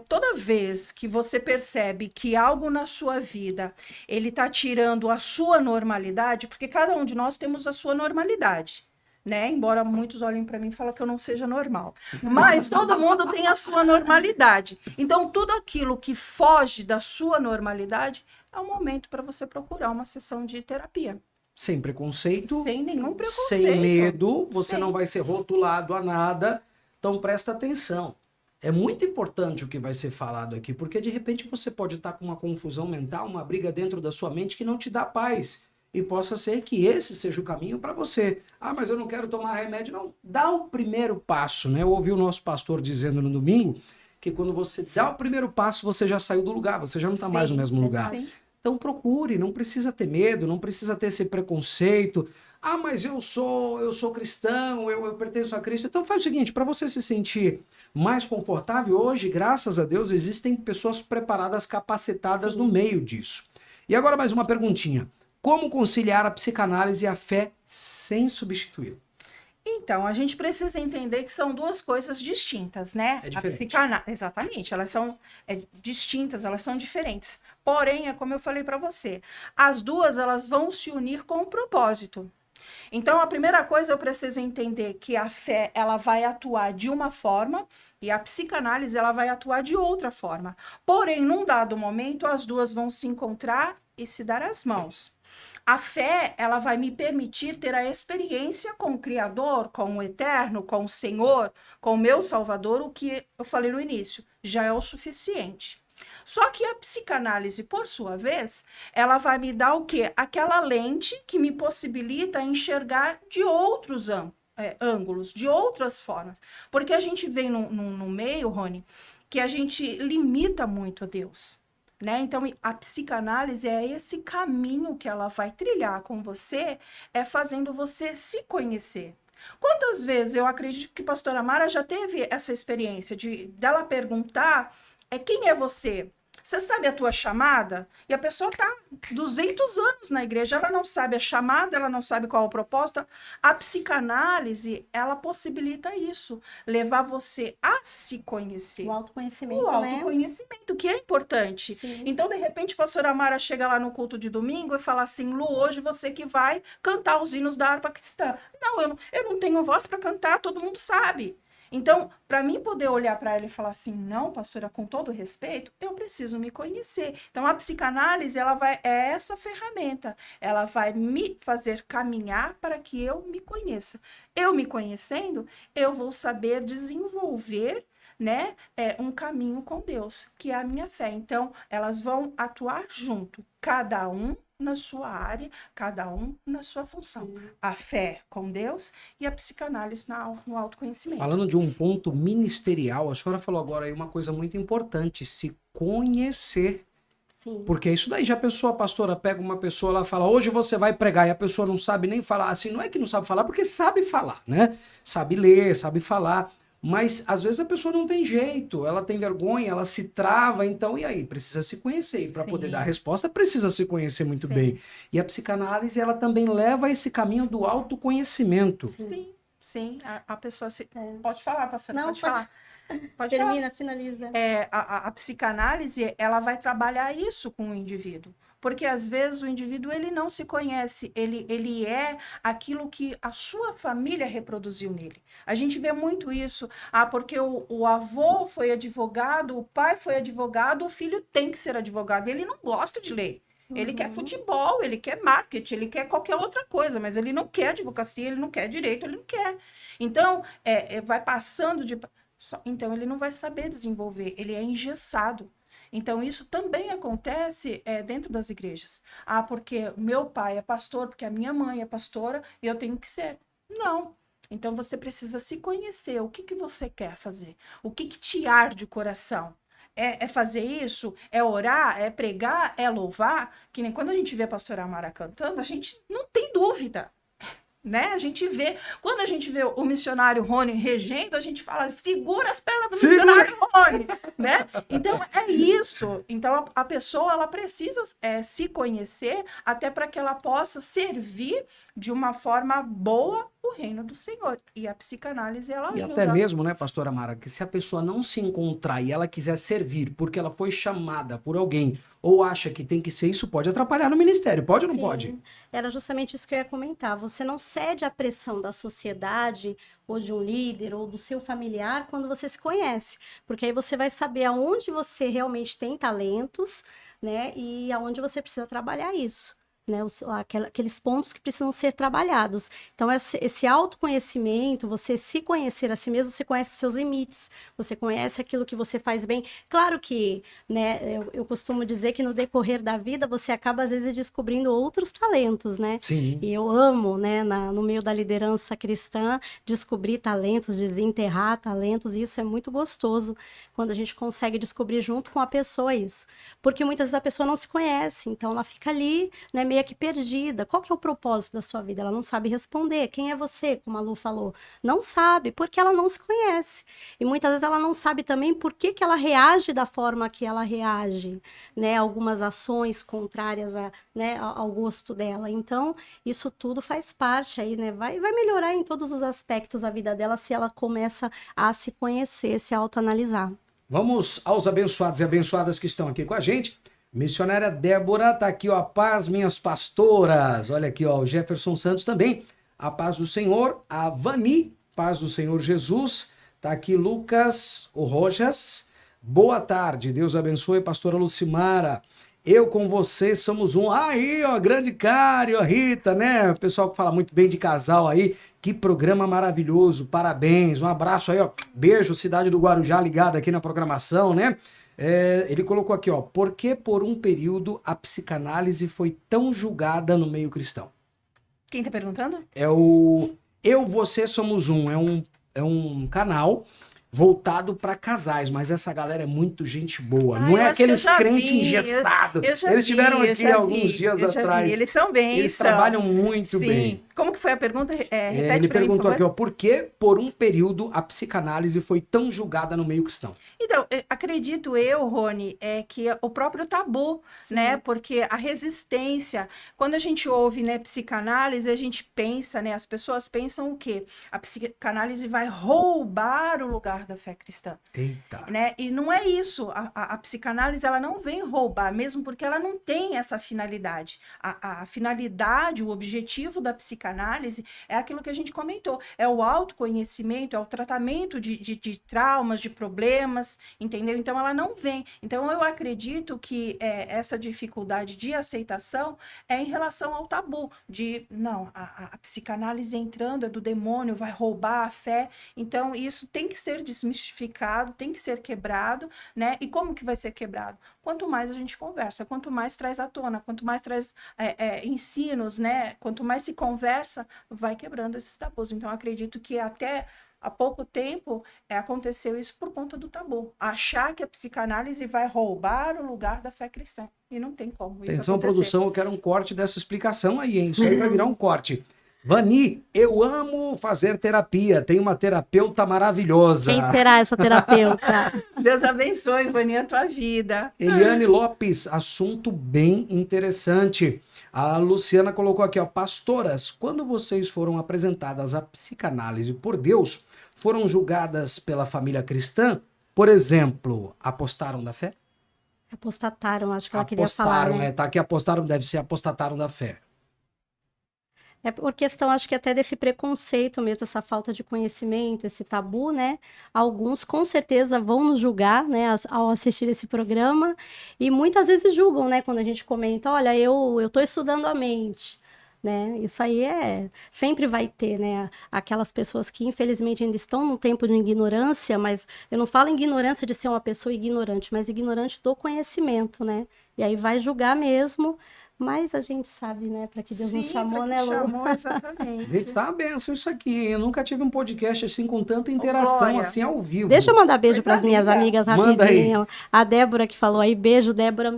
toda vez que você percebe que algo na sua vida, ele está tirando a sua normalidade, porque cada um de nós temos a sua normalidade, né? Embora muitos olhem para mim e falem que eu não seja normal. Mas todo mundo tem a sua normalidade. Então, tudo aquilo que foge da sua normalidade é o momento para você procurar uma sessão de terapia. Sem preconceito, Sem nenhum preconceito. sem medo, você Sim. não vai ser rotulado a nada. Então presta atenção. É muito importante o que vai ser falado aqui, porque de repente você pode estar com uma confusão mental, uma briga dentro da sua mente que não te dá paz. E possa ser que esse seja o caminho para você. Ah, mas eu não quero tomar remédio. Não, dá o primeiro passo, né? Eu ouvi o nosso pastor dizendo no domingo que quando você dá o primeiro passo, você já saiu do lugar, você já não está mais no mesmo lugar. Sim. Então procure, não precisa ter medo, não precisa ter esse preconceito. Ah, mas eu sou cristão, eu pertenço a Cristo. Então faz o seguinte, para você se sentir mais confortável, hoje, graças a Deus, existem pessoas preparadas, capacitadas no meio disso. E agora mais uma perguntinha. Como conciliar a psicanálise e a fé sem substituí-la? Então, a gente precisa entender que são duas coisas distintas, né? É diferente. A psicanálise, exatamente, elas são distintas, elas são diferentes. Porém, é como eu falei para você, as duas elas vão se unir com um propósito. Então, a primeira coisa eu preciso entender que a fé ela vai atuar de uma forma e a psicanálise ela vai atuar de outra forma. Porém, num dado momento, as duas vão se encontrar e se dar as mãos. A fé, ela vai me permitir ter a experiência com o Criador, com o Eterno, com o Senhor, com o meu Salvador, o que eu falei no início, já é o suficiente. Só que a psicanálise, por sua vez, ela vai me dar o quê? Aquela lente que me possibilita enxergar de outros ângulos, de outras formas. Porque a gente vem no meio, Rony, que a gente limita muito a Deus. Né? Então, a psicanálise é esse caminho que ela vai trilhar com você, fazendo você se conhecer. Quantas vezes eu acredito que a pastora Mara já teve essa experiência dela perguntar quem é você? Você sabe a tua chamada? E a pessoa está 200 anos na igreja, ela não sabe a chamada, ela não sabe qual é o propósito. A psicanálise, ela possibilita isso, levar você a se conhecer. O autoconhecimento, O né? autoconhecimento, que é importante. Sim. Então, de repente, a pastora Mara chega lá no culto de domingo e fala assim, Lu, hoje você que vai cantar os hinos da harpa cristã. Não, eu não tenho voz para cantar, todo mundo sabe. Então, para mim poder olhar para ela e falar assim, não, pastora, com todo respeito, eu preciso me conhecer. Então, a psicanálise, é essa ferramenta. Ela vai me fazer caminhar para que eu me conheça. Eu me conhecendo, eu vou saber desenvolver, né, um caminho com Deus, que é a minha fé. Então, elas vão atuar junto, cada um na sua área, cada um na sua função. A fé com Deus e a psicanálise no autoconhecimento. Falando de um ponto ministerial, a senhora falou agora aí uma coisa muito importante, se conhecer. Sim. Porque isso daí, já pensou, a pastora pega uma pessoa lá e fala, hoje você vai pregar, e a pessoa não sabe nem falar. Assim, não é que não sabe falar, porque sabe falar, né? Sabe ler, sabe falar. Mas, às vezes, a pessoa não tem jeito, ela tem vergonha, ela se trava, então, e aí? Precisa se conhecer. E para poder dar a resposta, precisa se conhecer muito bem. E a psicanálise, ela também leva esse caminho do autoconhecimento. Sim. A pessoa se... Pode falar, pastora, Não, pode falar. Termina, finaliza. A psicanálise, ela vai trabalhar isso com o indivíduo. Porque, às vezes, o indivíduo, ele não se conhece. Ele é aquilo que a sua família reproduziu nele. A gente vê muito isso. Porque o avô foi advogado, o pai foi advogado, o filho tem que ser advogado. Ele não gosta de lei. Ele quer futebol, ele quer marketing, ele quer qualquer outra coisa, mas ele não quer advocacia, ele não quer direito, ele não quer. Então, vai passando de... Então, ele não vai saber desenvolver, ele é engessado. Então, isso também acontece dentro das igrejas. Porque meu pai é pastor, porque a minha mãe é pastora, e eu tenho que ser. Não. Então, você precisa se conhecer. O que você quer fazer? O que te arde o coração? É fazer isso? É orar? É pregar? É louvar? Que nem quando a gente vê a pastora Amara cantando, a gente não tem dúvida. Né? A gente vê, quando a gente vê o missionário Rony regendo, a gente fala, segura as pernas do missionário Rony, né? Então, é isso. Então, a pessoa, ela precisa se conhecer até para que ela possa servir de uma forma boa o reino do Senhor. E a psicanálise, ela ajuda. E até mesmo, né, pastora Mara, que se a pessoa não se encontrar e ela quiser servir porque ela foi chamada por alguém ou acha que tem que ser, isso pode atrapalhar no ministério. Pode ou não pode? Era justamente isso que eu ia comentar. Você não cede à pressão da sociedade ou de um líder ou do seu familiar quando você se conhece. Porque aí você vai saber aonde você realmente tem talentos, né, e aonde você precisa trabalhar isso. Né, aqueles pontos que precisam ser trabalhados. Então, esse autoconhecimento, você se conhecer a si mesmo, você conhece os seus limites, você conhece aquilo que você faz bem. Claro que, né, eu costumo dizer que no decorrer da vida, você acaba, às vezes, descobrindo outros talentos, né? Sim. E eu amo, né, no meio da liderança cristã, descobrir talentos, desenterrar talentos, e isso é muito gostoso, quando a gente consegue descobrir junto com a pessoa isso. Porque muitas vezes a pessoa não se conhece, então ela fica ali, né, meio que perdida. Qual que é o propósito da sua vida? Ela não sabe responder. Quem é você, como a Lu falou? Não sabe, porque ela não se conhece. E muitas vezes ela não sabe também por que ela reage da forma que ela reage, né? Algumas ações contrárias né, ao gosto dela. Então, isso tudo faz parte aí, né? Vai melhorar em todos os aspectos da vida dela se ela começa a se conhecer, se autoanalisar. Vamos aos abençoados e abençoadas que estão aqui com a gente. Missionária Débora, tá aqui, ó, a paz, minhas pastoras. Olha aqui, ó, o Jefferson Santos também. A paz do Senhor. A Vani, paz do Senhor Jesus. Tá aqui Lucas, o Rojas. Boa tarde, Deus abençoe, pastora Lucimara. Eu com você somos um. Aí, ó, grande Cário, a Rita, né? O pessoal que fala muito bem de casal aí. Que programa maravilhoso, parabéns. Um abraço aí, ó. Beijo, cidade do Guarujá ligada aqui na programação, né? Ele colocou aqui, ó, por que por um período a psicanálise foi tão julgada no meio cristão? Quem tá perguntando? É o Eu, Você Somos Um, é um canal voltado para casais, mas essa galera é muito gente boa, não é aqueles crentes engessados. Eles estiveram aqui alguns dias atrás. Eles são bem. Eles trabalham muito bem. Como que foi a pergunta? Repete ele pra mim, perguntou por aqui, ó, por que por um período a psicanálise foi tão julgada no meio cristão? Então, acredito eu, Rony, que o próprio tabu, né? Porque a resistência, quando a gente ouve, né, psicanálise, a gente pensa, né? As pessoas pensam o quê? A psicanálise vai roubar o lugar da fé cristã. Eita. Né? E não é isso. A psicanálise, ela não vem roubar, mesmo porque ela não tem essa finalidade. A finalidade, o objetivo da psicanálise psicanálise é aquilo que a gente comentou, é o autoconhecimento, é o tratamento de traumas, de problemas, entendeu? Então ela não vem. Então eu acredito que essa dificuldade de aceitação é em relação ao tabu, de não, a psicanálise entrando é do demônio, vai roubar a fé. Então isso tem que ser desmistificado, tem que ser quebrado, né? E como que vai ser quebrado? Quanto mais a gente conversa, quanto mais traz à tona, quanto mais traz ensinos, né? Quanto mais se conversa, vai quebrando esses tabus. Então, eu acredito que até há pouco tempo aconteceu isso por conta do tabu. Achar que a psicanálise vai roubar o lugar da fé cristã. E não tem como isso Atenção, acontecer. produção, eu quero um corte dessa explicação aí, hein? Isso aí vai virar um corte. Vani, eu amo fazer terapia. Tem uma terapeuta maravilhosa. Quem será essa terapeuta? Deus abençoe, Vani, a tua vida. Eliane Lopes, assunto bem interessante. A Luciana colocou aqui, ó, pastoras, quando vocês foram apresentadas à psicanálise por Deus, foram julgadas pela família cristã? Por exemplo, apostaram da fé? Apostataram, acho que ela queria falar, Apostaram, né? tá aqui apostaram, deve ser apostataram da fé. É por questão, acho que até desse preconceito mesmo, essa falta de conhecimento, esse tabu, né? Alguns com certeza vão nos julgar, né, ao assistir esse programa, e muitas vezes julgam, né, quando a gente comenta, olha, eu tô estudando a mente, né? Isso aí sempre vai ter, né? Aquelas pessoas que infelizmente ainda estão num tempo de ignorância, mas eu não falo ignorância de ser uma pessoa ignorante, mas ignorante do conhecimento, né? E aí vai julgar mesmo. Mas a gente sabe, né, para que Deus nos chamou, pra que né, Lu? chamou, exatamente. Gente, tá uma benção isso aqui. Eu nunca tive um podcast assim com tanta interação glória. assim ao vivo. Deixa eu mandar beijo Coisa para as minhas linda. amigas Manda aí. rapidinho. A Débora que falou aí, beijo, Débora.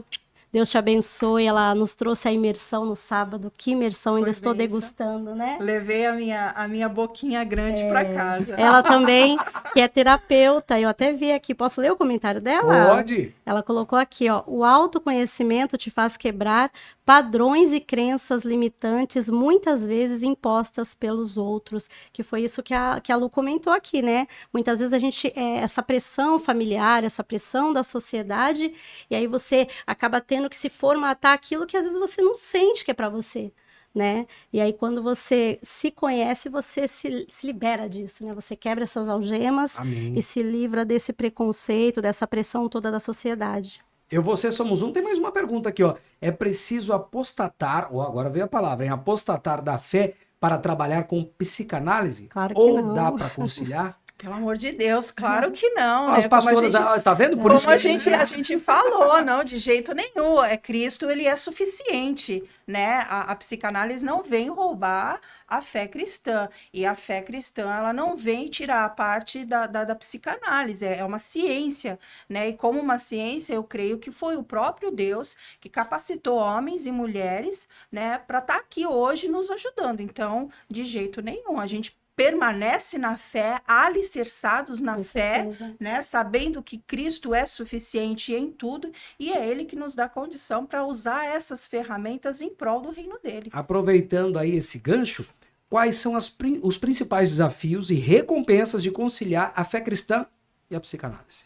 Deus te abençoe. Ela nos trouxe a imersão no sábado. Que imersão, ainda Foi estou bênção. degustando, né? Levei a minha boquinha grande para casa. Ela também, que é terapeuta, eu até vi aqui, posso ler o comentário dela? Pode. Ela colocou aqui, ó, o autoconhecimento te faz quebrar padrões e crenças limitantes, muitas vezes impostas pelos outros, que foi isso que a Lu comentou aqui, né? Muitas vezes a gente, essa pressão familiar, essa pressão da sociedade, e aí você acaba tendo que se formatar aquilo que às vezes você não sente que é para você. Né? E aí, quando você se conhece, você se libera disso, né? Você quebra essas algemas. Amém. E se livra desse preconceito, dessa pressão toda da sociedade. Eu, você, somos um. Tem mais uma pergunta aqui, ó. É preciso apostatar, ou agora veio a palavra, hein? Apostatar da fé para trabalhar com psicanálise? Claro que ou não. dá para conciliar? Pelo amor de Deus, claro que não. As né? pastoras, tá vendo? Por Como isso a que gente falou, não, de jeito nenhum. Cristo, ele é suficiente, né? A psicanálise não vem roubar a fé cristã. E a fé cristã, ela não vem tirar a parte da psicanálise. É uma ciência, né? E como uma ciência, eu creio que foi o próprio Deus que capacitou homens e mulheres, né? Para estar aqui hoje nos ajudando. Então, de jeito nenhum. A gente permanece na fé, alicerçados na fé, né? Sabendo que Cristo é suficiente em tudo e é Ele que nos dá condição para usar essas ferramentas em prol do reino dele. Aproveitando aí esse gancho, quais são os principais desafios e recompensas de conciliar a fé cristã e a psicanálise?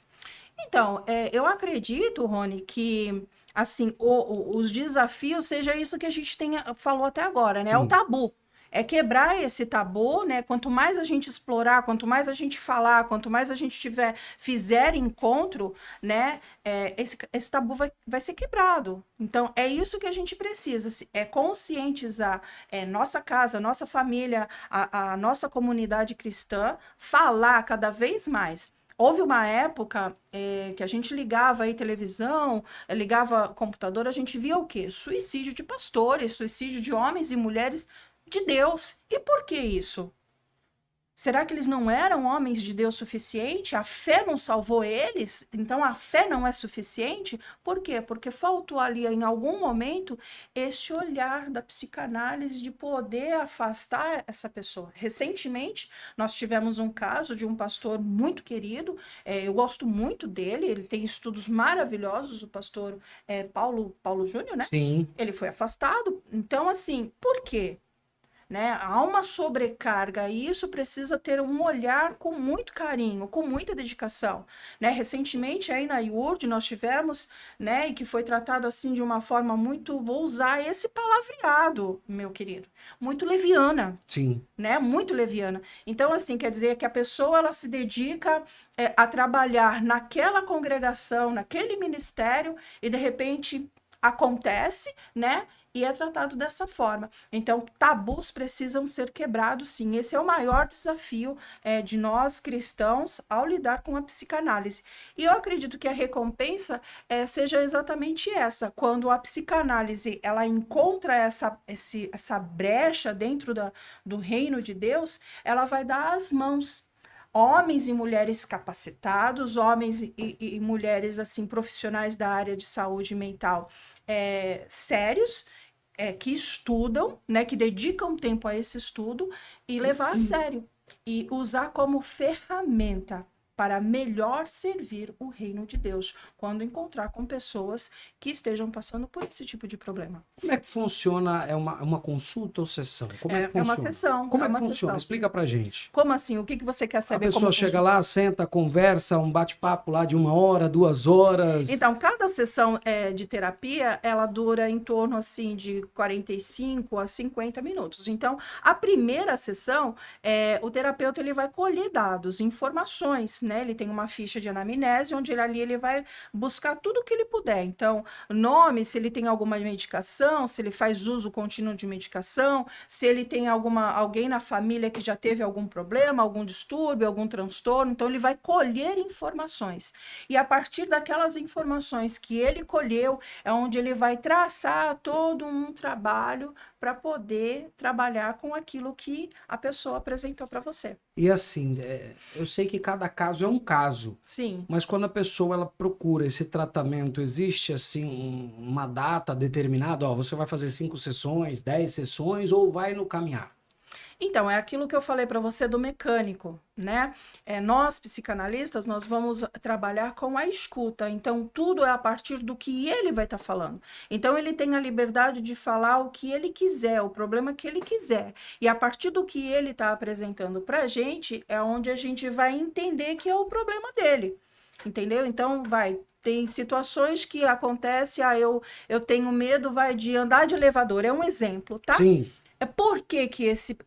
Então, eu acredito, Rony, que assim, os desafios seja isso que a gente falou até agora, né? Sim. É o tabu. É quebrar esse tabu, né? Quanto mais a gente explorar, quanto mais a gente falar, quanto mais a gente fizer encontro, né? Esse tabu vai ser quebrado. Então, é isso que a gente precisa, é conscientizar nossa casa, nossa família, a nossa comunidade cristã, falar cada vez mais. Houve uma época que a gente ligava aí televisão, ligava computador, a gente via o quê? Suicídio de pastores, suicídio de homens e mulheres de Deus. E por que isso? Será que eles não eram homens de Deus suficiente? A fé não salvou eles? Então a fé não é suficiente? Por quê? Porque faltou ali em algum momento esse olhar da psicanálise de poder afastar essa pessoa. Recentemente nós tivemos um caso de um pastor muito querido, eu gosto muito dele, ele tem estudos maravilhosos, o pastor Paulo Júnior, né? Sim. Ele foi afastado. Então assim, por quê? né? Há uma sobrecarga e isso precisa ter um olhar com muito carinho, com muita dedicação, né? Recentemente aí na IURD nós tivemos, né, e que foi tratado assim de uma forma muito, vou usar esse palavreado, meu querido, muito leviana. Sim. Né? Muito leviana. Então, assim, quer dizer que a pessoa ela se dedica a trabalhar naquela congregação, naquele ministério, e de repente acontece, né? E é tratado dessa forma. Então, tabus precisam ser quebrados, sim. Esse é o maior desafio de nós cristãos ao lidar com a psicanálise. E eu acredito que a recompensa seja exatamente essa. Quando a psicanálise ela encontra essa brecha dentro do reino de Deus, ela vai dar as mãos. Homens e mulheres capacitados, homens e mulheres assim profissionais da área de saúde mental sérios, que estudam, né, que dedicam tempo a esse estudo e levar a sério e usar como ferramenta para melhor servir o reino de Deus, quando encontrar com pessoas que estejam passando por esse tipo de problema. Como é que funciona? É uma consulta ou sessão? Como é que funciona? É uma sessão. Como é que funciona? Sessão. Explica pra gente. Como assim? O que você quer saber? A pessoa chega lá, senta, conversa, um bate-papo lá de 1 hora, 2 horas. Então, cada sessão de terapia, ela dura em torno, assim, de 45 a 50 minutos. Então, a primeira sessão, o terapeuta, ele vai colher dados, informações, né? Ele tem uma ficha de anamnese, onde ele vai buscar tudo que ele puder. Então, nome, se ele tem alguma medicação, se ele faz uso contínuo de medicação, se ele tem alguém na família que já teve algum problema, algum distúrbio, algum transtorno. Então, ele vai colher informações. E a partir daquelas informações que ele colheu, é onde ele vai traçar todo um trabalho para poder trabalhar com aquilo que a pessoa apresentou para você. E assim, eu sei que cada caso é um caso. Sim. Mas quando a pessoa ela procura esse tratamento, existe assim uma data determinada? Ó, você vai fazer 5 sessões, 10 sessões ou vai no caminhar? Então, é aquilo que eu falei para você do mecânico, né? Nós, psicanalistas, nós vamos trabalhar com a escuta. Então, tudo é a partir do que ele vai estar falando. Então, ele tem a liberdade de falar o que ele quiser, o problema que ele quiser. E a partir do que ele está apresentando para a gente, é onde a gente vai entender que é o problema dele. Entendeu? Então, tem situações que acontecem, eu tenho medo, de andar de elevador. É um exemplo, tá? Sim. Por que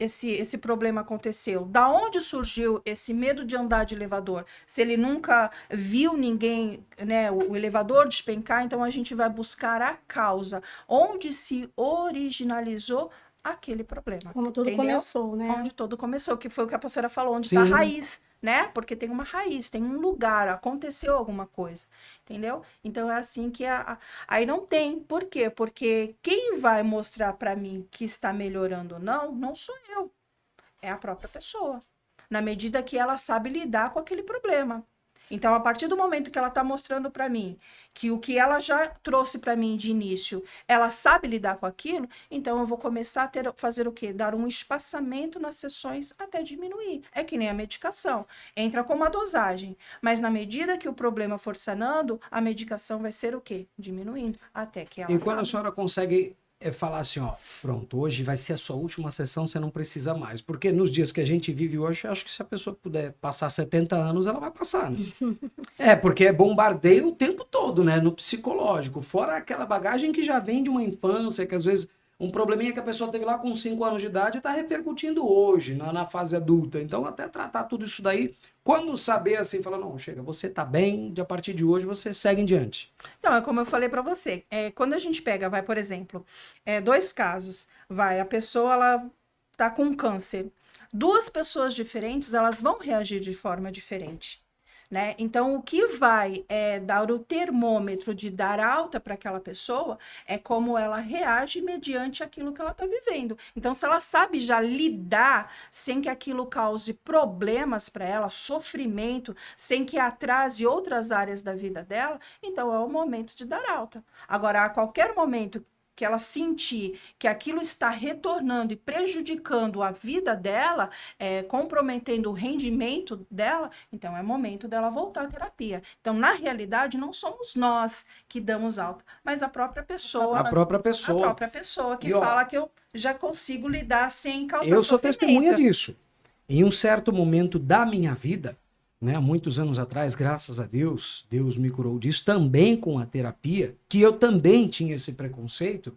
esse problema aconteceu? Da onde surgiu esse medo de andar de elevador? Se ele nunca viu ninguém, né, o elevador despencar, então a gente vai buscar a causa. Onde se originalizou aquele problema. Como tudo começou, né? Onde tudo começou, que foi o que a pastora falou, onde Sim. está a raiz, né? Porque tem uma raiz, tem um lugar, aconteceu alguma coisa, entendeu? Então é assim que aí não tem. Por quê? Porque quem vai mostrar para mim que está melhorando ou não sou eu. É a própria pessoa. Na medida que ela sabe lidar com aquele problema. Então, a partir do momento que ela está mostrando para mim que o que ela já trouxe para mim de início, ela sabe lidar com aquilo, então eu vou começar a fazer o quê? Dar um espaçamento nas sessões até diminuir. É que nem a medicação. Entra com uma dosagem, mas na medida que o problema for sanando, a medicação vai ser o quê? Diminuindo, até que ela... E quando a senhora consegue falar assim, ó, pronto, hoje vai ser a sua última sessão, você não precisa mais. Porque nos dias que a gente vive hoje, eu acho que se a pessoa puder passar 70 anos, ela vai passar, né? Porque é bombardeio o tempo todo, né? No psicológico. Fora aquela bagagem que já vem de uma infância, que às vezes um probleminha que a pessoa teve lá com 5 anos de idade está repercutindo hoje, na fase adulta. Então, até tratar tudo isso daí, quando saber assim, falar, não, chega, você tá bem, a partir de hoje você segue em diante. Então, é como eu falei para você, quando a gente pega, por exemplo, 2 casos, a pessoa, ela tá com câncer. 2 pessoas diferentes, elas vão reagir de forma diferente. Né? Então, o que vai dar o termômetro de dar alta para aquela pessoa é como ela reage mediante aquilo que ela está vivendo. Então, se ela sabe já lidar sem que aquilo cause problemas para ela, sofrimento, sem que atrase outras áreas da vida dela, então é o momento de dar alta. Agora, a qualquer momento que ela sentir que aquilo está retornando e prejudicando a vida dela, comprometendo o rendimento dela, então é momento dela voltar à terapia. Então, na realidade, não somos nós que damos alta, mas a própria pessoa. A própria pessoa. A própria pessoa que E, ó, fala que eu já consigo lidar sem causar Eu sou sofrimento. testemunha disso. Em um certo momento da minha vida, né, há muitos anos atrás, graças a Deus, Deus me curou disso, também com a terapia, que eu também tinha esse preconceito,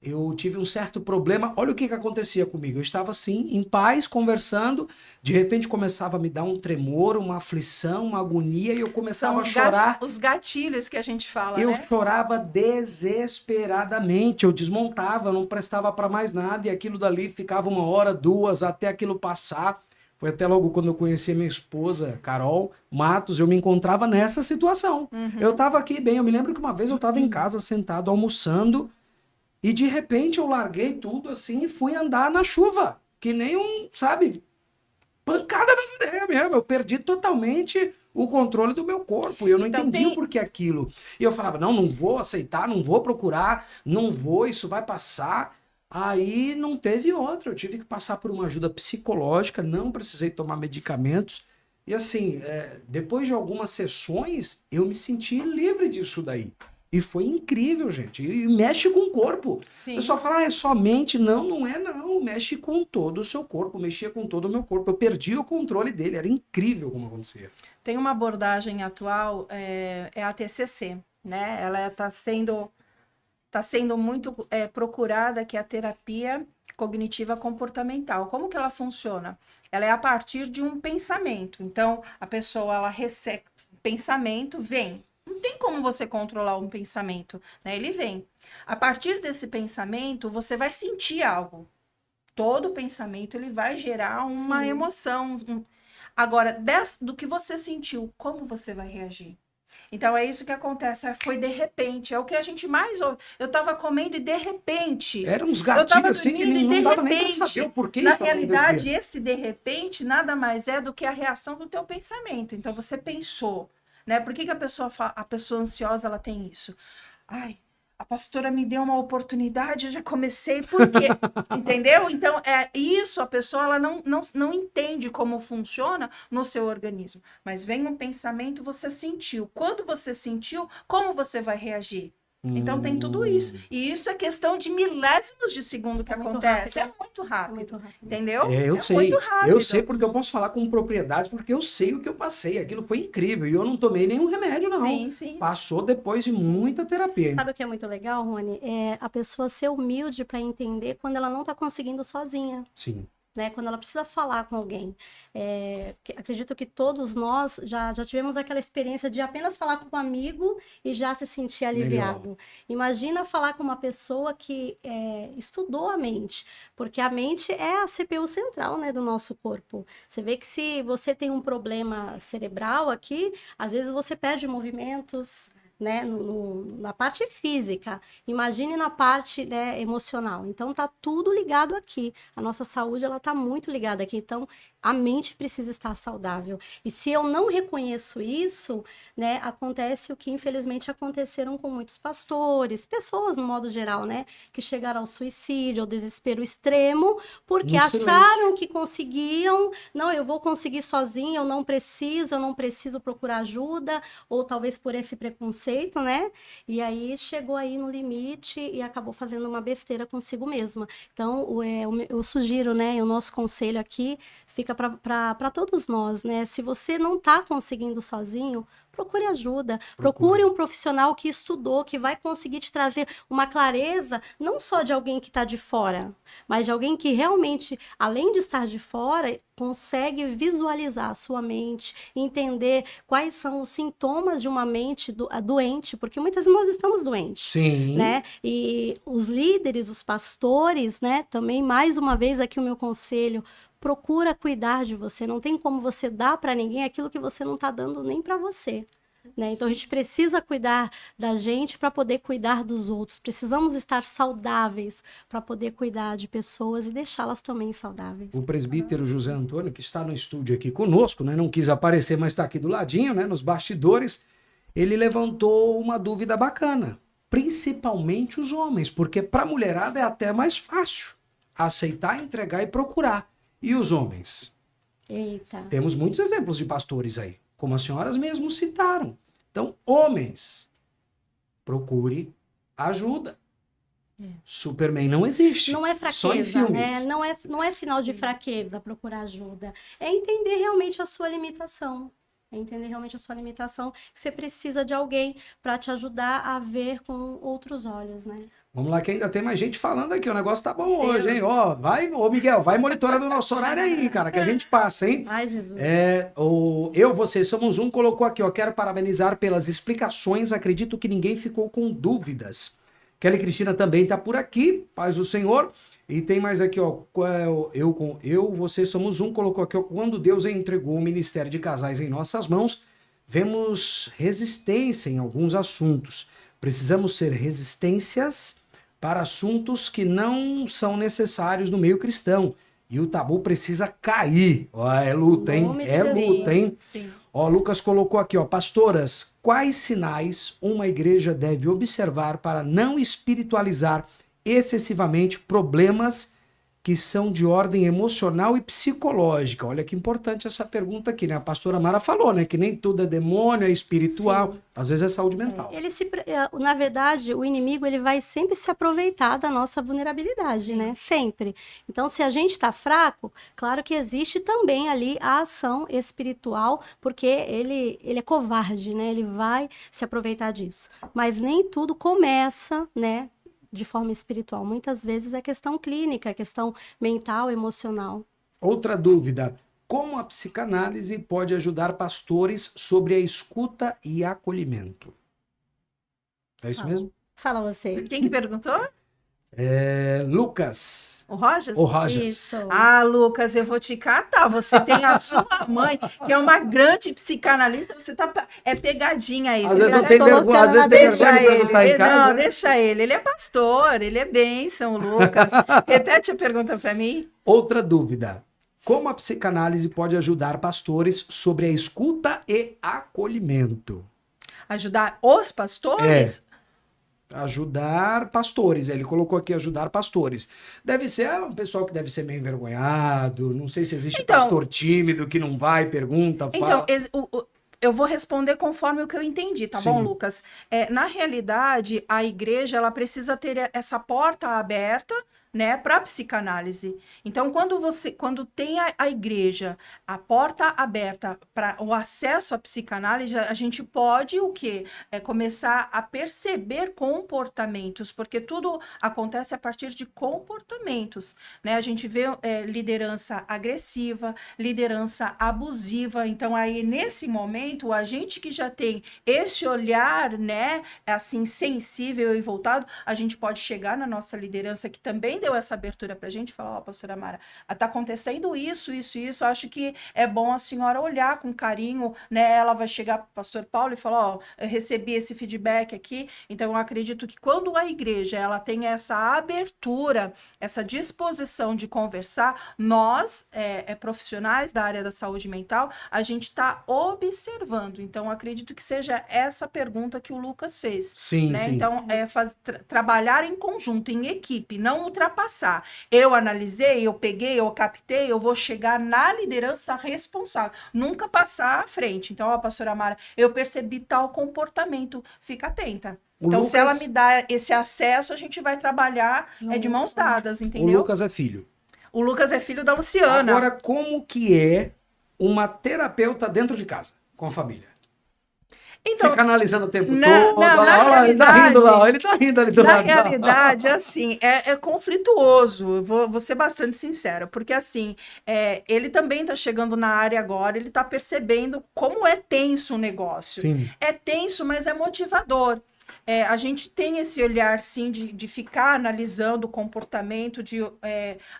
eu tive um certo problema. Olha o que acontecia comigo. Eu estava assim, em paz, conversando, de repente começava a me dar um tremor, uma aflição, uma agonia, e eu começava a chorar. Os gatilhos que a gente fala, Eu né? chorava desesperadamente, eu desmontava, não prestava para mais nada, e aquilo dali ficava 1 hora, 2, até aquilo passar. Foi até logo quando eu conheci minha esposa, Carol Matos, eu me encontrava nessa situação. Eu estava aqui bem, eu me lembro que uma vez eu estava em casa sentado almoçando, e de repente eu larguei tudo assim e fui andar na chuva, que nem pancada das ideias mesmo. Eu perdi totalmente o controle do meu corpo. Eu não entendia o porquê aquilo. E eu falava, não vou aceitar, não vou procurar, não vou, isso vai passar. Aí não teve outra. Eu tive que passar por uma ajuda psicológica, não precisei tomar medicamentos. E assim, depois de algumas sessões, eu me senti livre disso daí. E foi incrível, gente. E mexe com o corpo. Sim. O pessoal fala, é só mente. Não é não. Mexe com todo o seu corpo. Mexia com todo o meu corpo. Eu perdi o controle dele. Era incrível como acontecia. Tem uma abordagem atual, é a TCC, né? Ela está sendo muito procurada, que é a terapia cognitiva comportamental. Como que ela funciona? Ela é a partir de um pensamento. Então, a pessoa, ela recebe pensamento, vem. Não tem como você controlar um pensamento, né? Ele vem. A partir desse pensamento, você vai sentir algo. Todo pensamento, ele vai gerar uma emoção. Agora, do que você sentiu, como você vai reagir? Então, é isso que acontece. Foi de repente. É o que a gente mais ouve. Eu estava comendo e de repente... Eram uns gatilhos assim que não dava nem para saber o porquê isso acontecia. Na realidade, esse de repente nada mais é do que a reação do teu pensamento. Então, você pensou, né? Por que a pessoa ansiosa, ela tem isso? Ai, a pastora me deu uma oportunidade, eu já comecei, por quê? Entendeu? Então, isso, a pessoa ela não entende como funciona no seu organismo. Mas vem um pensamento, você sentiu. Quando você sentiu, como você vai reagir? Então, tem tudo isso. E isso é questão de milésimos de segundo que acontece. É muito rápido. Entendeu? Eu sei. Muito rápido. Eu sei porque eu posso falar com propriedade, porque eu sei o que eu passei. Aquilo foi incrível. E eu não tomei nenhum remédio, não. Sim. Passou depois de muita terapia. Sabe o que é muito legal, Rony? É a pessoa ser humilde para entender quando ela não está conseguindo sozinha. Sim. Né, quando ela precisa falar com alguém. Acredito que todos nós já tivemos aquela experiência de apenas falar com um amigo e já se sentir aliviado. Melhor. Imagina falar com uma pessoa que estudou a mente, porque a mente é a CPU central, né, do nosso corpo. Você vê que se você tem um problema cerebral aqui, às vezes você perde movimentos, né, na parte física, imagine na parte, né, emocional. Então tá tudo ligado aqui. A nossa saúde, ela tá muito ligada aqui. Então a mente precisa estar saudável. E se eu não reconheço isso, né, acontece o que infelizmente aconteceram com muitos pastores, pessoas no modo geral, né, que chegaram ao suicídio, ao desespero extremo, porque acharam que conseguiam, não, eu vou conseguir sozinho, eu não preciso procurar ajuda, ou talvez por esse preconceito, né, e aí chegou aí no limite e acabou fazendo uma besteira consigo mesma. Então, eu sugiro, né, o nosso conselho aqui fica para todos nós, né? Se você não está conseguindo sozinho, procure ajuda. Procure um profissional que estudou, que vai conseguir te trazer uma clareza, não só de alguém que está de fora, mas de alguém que realmente, além de estar de fora, consegue visualizar a sua mente, entender quais são os sintomas de uma mente doente, porque muitas vezes nós estamos doentes. Sim. Né? E os líderes, os pastores, né? Também, mais uma vez, aqui o meu conselho, procura cuidar de você. Não tem como você dar para ninguém aquilo que você não está dando nem para você. Né? Então, a gente precisa cuidar da gente para poder cuidar dos outros. Precisamos estar saudáveis para poder cuidar de pessoas e deixá-las também saudáveis. O presbítero José Antônio, que está no estúdio aqui conosco, né? Não quis aparecer, mas está aqui do ladinho, né? Nos bastidores, ele levantou uma dúvida bacana. principalmente os homens, porque para a mulherada é até mais fácil aceitar, entregar e procurar. E os homens? Eita. Temos muitos exemplos de pastores aí, como as senhoras mesmo citaram. Então, homens, procure ajuda. Superman não existe. Não é Só em fraqueza, filmes. né? Não é sinal de fraqueza procurar ajuda. É entender realmente a sua limitação. É entender realmente a sua limitação, que você precisa de alguém para te ajudar a ver com outros olhos, né? Vamos lá, que ainda tem mais gente falando aqui. O negócio tá bom hoje, hein? Ó, ô Miguel, vai monitorando o nosso horário aí, cara, que a gente passa, hein? Ai, Jesus. Você somos um, colocou aqui, ó. Quero parabenizar pelas explicações. Acredito que ninguém ficou com dúvidas. Kelly Cristina também tá por aqui, paz do Senhor. E tem mais aqui, ó. Você somos um, colocou aqui, ó. Quando Deus entregou o ministério de casais em nossas mãos, vemos resistência em alguns assuntos. Precisamos ser resistências para assuntos que não são necessários no meio cristão. E o tabu precisa cair. Ó, é luta, hein? É luta, hein? Sim. Ó, Lucas colocou aqui, ó. Pastoras, quais sinais uma igreja deve observar para não espiritualizar excessivamente problemas que são de ordem emocional e psicológica? Olha que importante essa pergunta aqui, né? A pastora Mara falou, né? Que nem tudo é demônio, é espiritual. Sim. Às vezes é saúde mental. Na verdade, o inimigo ele vai sempre se aproveitar da nossa vulnerabilidade, né? Sempre. Então, se a gente está fraco, claro que existe também ali a ação espiritual, porque ele é covarde, né? Ele vai se aproveitar disso. Mas nem tudo começa, né, de forma espiritual. Muitas vezes é questão clínica, é questão mental, emocional. Outra dúvida. Como a psicanálise pode ajudar pastores sobre a escuta e acolhimento? É isso mesmo? Fala você. Quem que perguntou? Lucas. O Rojas? O Rojas. Isso. Ah, Lucas, eu vou te catar. Você tem a sua mãe, que é uma grande psicanalista. Você tá. É pegadinha aí. Às Você vezes tá não tem colocando vergonha, às vezes tem Deixa vergonha de ele. perguntar em casa. Não, né? deixa ele. Ele é pastor, ele é bênção, Lucas. Repete a pergunta para mim. Outra dúvida. Como a psicanálise pode ajudar pastores sobre a escuta e acolhimento? Ajudar os pastores? Ajudar pastores. Ele colocou aqui ajudar pastores. Deve ser um pessoal que deve ser meio envergonhado. Não sei se existe Então- pastor tímido que não vai, pergunta, fala. Então, eu vou responder conforme o que eu entendi, tá Sim. bom, Lucas? Na realidade, a igreja ela precisa ter essa porta aberta, né, para psicanálise. Então, quando tem a igreja, a porta aberta para o acesso à psicanálise, a gente pode o quê? Começar a perceber comportamentos, porque tudo acontece a partir de comportamentos, né? A gente vê liderança agressiva, liderança abusiva. Então, aí nesse momento, a gente que já tem esse olhar, né, assim sensível e voltado, a gente pode chegar na nossa liderança que também deu essa abertura para a gente, falar, ó, pastora Mara, tá acontecendo isso, acho que é bom a senhora olhar com carinho, né, ela vai chegar para o pastor Paulo e falar, ó, eu recebi esse feedback aqui, então eu acredito que quando a igreja, ela tem essa abertura, essa disposição de conversar, nós, profissionais da área da saúde mental, a gente está observando, então eu acredito que seja essa pergunta que o Lucas fez. Sim, Né? sim. Então, trabalhar em conjunto, em equipe, não ultrapassar. Eu analisei, eu peguei, eu captei, eu vou chegar na liderança responsável. Nunca passar à frente. Então, ó, pastora Mara, eu percebi tal comportamento. Fica atenta. Então, se ela me dá esse acesso, a gente vai trabalhar de mãos dadas, O entendeu? Lucas é filho. O Lucas é filho da Luciana. Agora, como que é uma terapeuta dentro de casa, com a família? Então, Fica analisando o tempo todo. na Olha lá, ele tá realidade- rindo lá, ele tá rindo ali do Na lado. realidade, assim, é conflituoso, eu vou ser bastante sincera, porque assim, ele também tá chegando na área agora, ele tá percebendo como é tenso o negócio. Sim. É tenso, mas é motivador. A gente tem esse olhar, sim, de ficar analisando o comportamento, de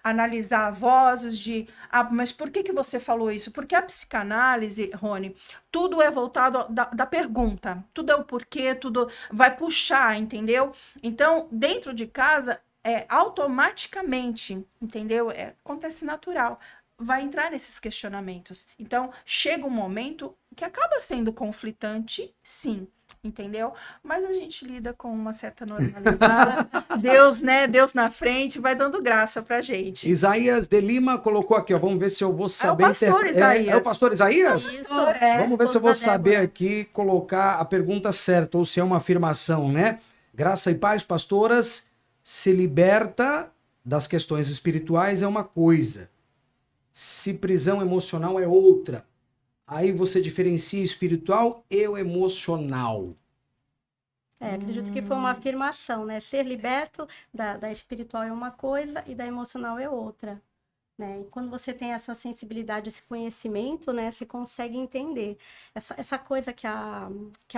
analisar vozes, mas por que você falou isso? Porque a psicanálise, Rony, tudo é voltado da pergunta, tudo é o porquê, tudo vai puxar, entendeu? Então, dentro de casa, automaticamente, entendeu? Acontece natural. Vai entrar nesses questionamentos. Então, chega um momento que acaba sendo conflitante, sim. entendeu? Mas a gente lida com uma certa normalidade. Deus, né? Deus na frente vai dando graça pra gente. Isaías de Lima colocou aqui, ó. Vamos ver se eu vou saber. É o pastor Isaías. É o pastor Isaías? Isso, Vamos ver se eu vou saber aqui colocar a pergunta certa, ou se é uma afirmação, né? Graça e paz, pastoras, se liberta das questões espirituais é uma coisa. Se prisão emocional é outra. Aí você diferencia espiritual e o emocional. Acredito que foi uma afirmação, né? Ser liberto da espiritual é uma coisa e da emocional é outra. Né? E quando você tem essa sensibilidade, esse conhecimento, né, você consegue entender. Essa coisa que a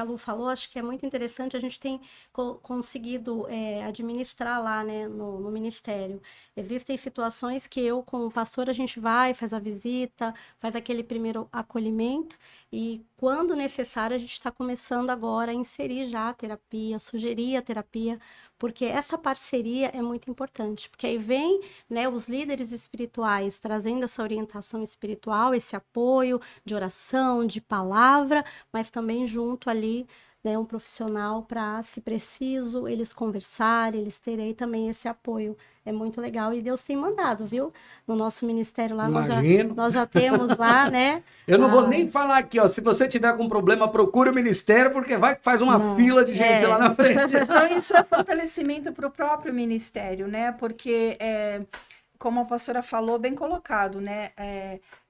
Lu falou, acho que é muito interessante, a gente tem conseguido administrar lá, né, no ministério. Existem situações que eu, como pastor, a gente vai, faz a visita, faz aquele primeiro acolhimento, e quando necessário, a gente está começando agora a inserir já a terapia, sugerir a terapia, porque essa parceria é muito importante, porque aí vem, né, os líderes espirituais trazendo essa orientação espiritual, esse apoio de oração, de palavra, mas também junto ali, né, um profissional para, se preciso, eles conversarem, eles terem também esse apoio. É muito legal e Deus tem mandado, viu? No nosso ministério lá, nós já temos lá, né? Eu não vou nem falar aqui, ó. Se você tiver com problema, procure o ministério, porque vai que faz uma fila de gente lá na frente. Então, isso é fortalecimento para o próprio ministério, né? Porque, como a pastora falou, bem colocado, né?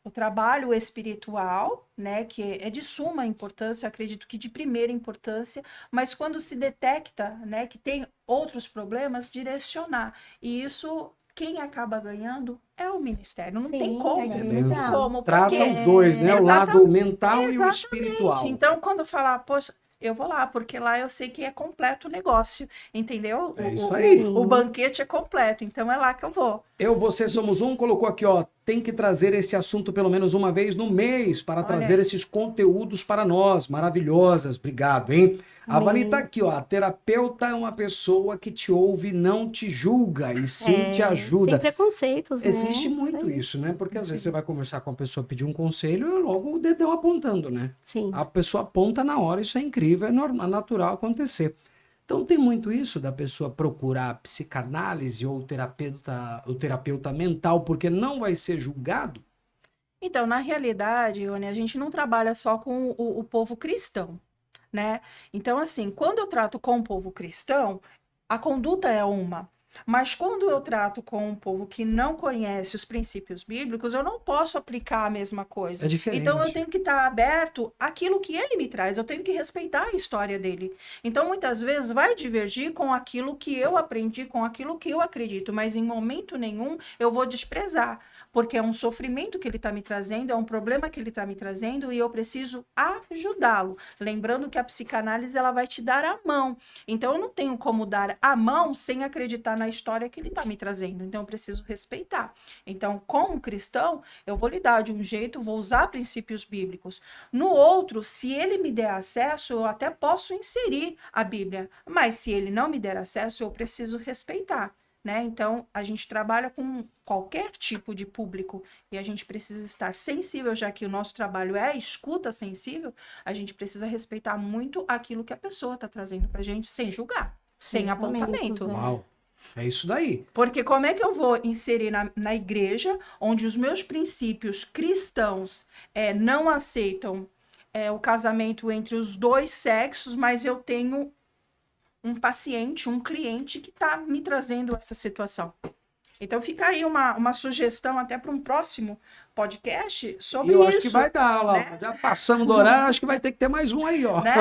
O trabalho espiritual, né, que é de suma importância, acredito que de primeira importância, mas quando se detecta, né, que tem outros problemas, direcionar. E isso, quem acaba ganhando é o ministério. Não tem como. Não tem como. Trata os dois, né? O lado mental e o espiritual. Então, quando falar, poxa, eu vou lá, porque lá eu sei que é completo o negócio, entendeu? É isso aí. O banquete é completo, então é lá que eu vou. Você somos um, colocou aqui, ó, tem que trazer esse assunto pelo menos uma vez no mês para trazer esses conteúdos para nós, maravilhosas, obrigado, hein? A Vani tá aqui, ó, a terapeuta é uma pessoa que te ouve, não te julga e sim te ajuda. Sem preconceitos, né? Existe muito isso, né? Porque às vezes você vai conversar com a pessoa, pedir um conselho e logo o dedão apontando, né? Sim. A pessoa aponta na hora, isso é incrível, é normal, natural acontecer. Então tem muito isso da pessoa procurar psicanálise ou terapeuta mental, porque não vai ser julgado? Então, na realidade, Ione, a gente não trabalha só com o povo cristão, né? Então, assim, quando eu trato com o povo cristão, a conduta é uma. Mas quando eu trato com um povo que não conhece os princípios bíblicos, eu não posso aplicar a mesma coisa. É diferente. Então eu tenho que estar aberto àquilo que ele me traz, eu tenho que respeitar a história dele. Então muitas vezes vai divergir com aquilo que eu aprendi, com aquilo que eu acredito, mas em momento nenhum eu vou desprezar, porque é um sofrimento que ele está me trazendo, é um problema que ele está me trazendo e eu preciso ajudá-lo. Lembrando que a psicanálise ela vai te dar a mão. Então eu não tenho como dar a mão sem acreditar na história que ele está me trazendo, então eu preciso respeitar. Então, como cristão, eu vou lidar de um jeito, vou usar princípios bíblicos. No outro, se ele me der acesso, eu até posso inserir a Bíblia, mas se ele não me der acesso, eu preciso respeitar, né? Então, a gente trabalha com qualquer tipo de público e a gente precisa estar sensível, já que o nosso trabalho é escuta sensível, a gente precisa respeitar muito aquilo que a pessoa está trazendo para a gente, sem julgar, sem apontamento. Uau! É isso daí. Porque como é que eu vou inserir na igreja, onde os meus princípios cristãos não aceitam o casamento entre os dois sexos, mas eu tenho um paciente, um cliente que está me trazendo essa situação? Então fica aí uma sugestão até para um próximo podcast sobre isso. Eu acho que vai dar, lá. Né? Já passamos do horário, acho que vai ter que ter mais um aí, ó. Né?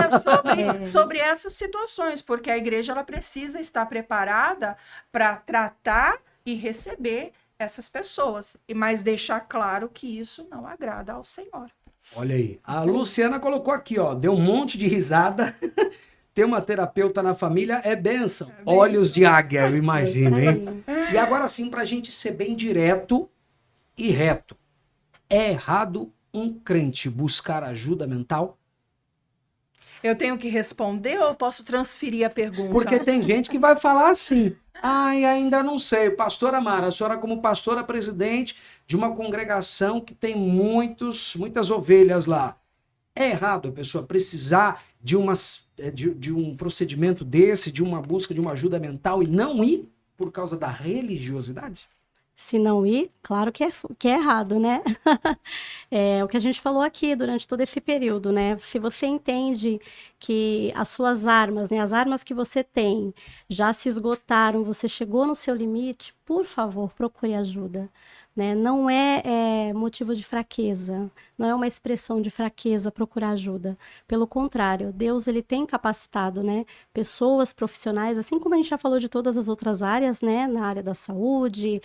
Sobre essas situações, porque a igreja ela precisa estar preparada para tratar e receber essas pessoas, mas deixar claro que isso não agrada ao Senhor. Olha aí, a Luciana colocou aqui, ó, deu um monte de risada. Ter uma terapeuta na família é bênção. Olhos de águia, eu imagino, hein? E agora sim, pra gente ser bem direto e reto. É errado um crente buscar ajuda mental? Eu tenho que responder ou eu posso transferir a pergunta? Porque tem gente que vai falar assim, ai, ainda não sei. Pastora Mara, a senhora como pastora presidente de uma congregação que tem muitas ovelhas lá. É errado a pessoa precisar de um procedimento desse, de uma busca de uma ajuda mental e não ir por causa da religiosidade? Se não ir, claro que é errado, né? É o que a gente falou aqui durante todo esse período, né? Se você entende que as suas armas, né, as armas que você tem já se esgotaram, você chegou no seu limite, por favor, procure ajuda. Né? Não é motivo de fraqueza, não é uma expressão de fraqueza procurar ajuda. Pelo contrário, Deus ele tem capacitado, né, pessoas profissionais, assim como a gente já falou de todas as outras áreas, né, na área da saúde,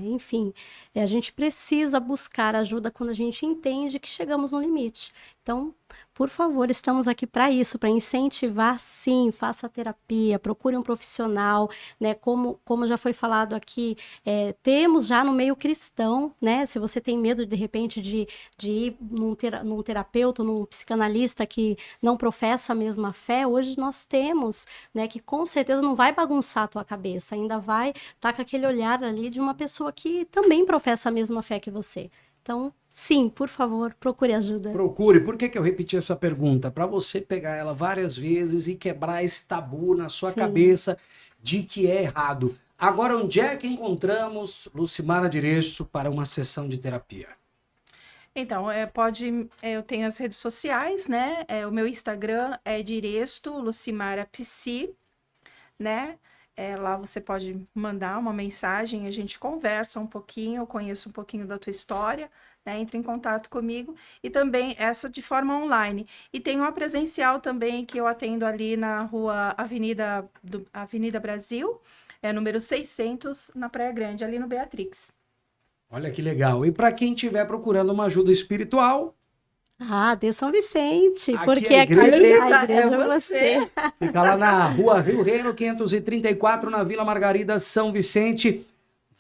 enfim, a gente precisa buscar ajuda quando a gente entende que chegamos no limite. Então, por favor, estamos aqui para isso, para incentivar, sim, faça terapia, procure um profissional, né? Como já foi falado aqui, temos já no meio cristão, né? Se você tem medo, de repente, de ir num terapeuta, num psicanalista que não professa a mesma fé, hoje nós temos, né? Que com certeza não vai bagunçar a tua cabeça, ainda vai estar com aquele olhar ali de uma pessoa que também professa a mesma fé que você. Então, sim, por favor, procure ajuda. Procure. Por que eu repeti essa pergunta? Para você pegar ela várias vezes e quebrar esse tabu na sua cabeça de que é errado. Agora, onde é que encontramos Lucimara Diresto para uma sessão de terapia? Então, eu tenho as redes sociais, né? O meu Instagram é Diresto Lucimara Psi, né? Lá você pode mandar uma mensagem, a gente conversa um pouquinho, eu conheço um pouquinho da tua história, né? Entre em contato comigo. E também essa de forma online. E tem uma presencial também que eu atendo ali na rua Avenida Brasil, número 600, na Praia Grande, ali no Beatrix. Olha que legal. E para quem estiver procurando uma ajuda espiritual... de São Vicente, aqui porque a aqui igreja a igreja é você. Fica lá na rua Rio Reno, 534, na Vila Margarida, São Vicente.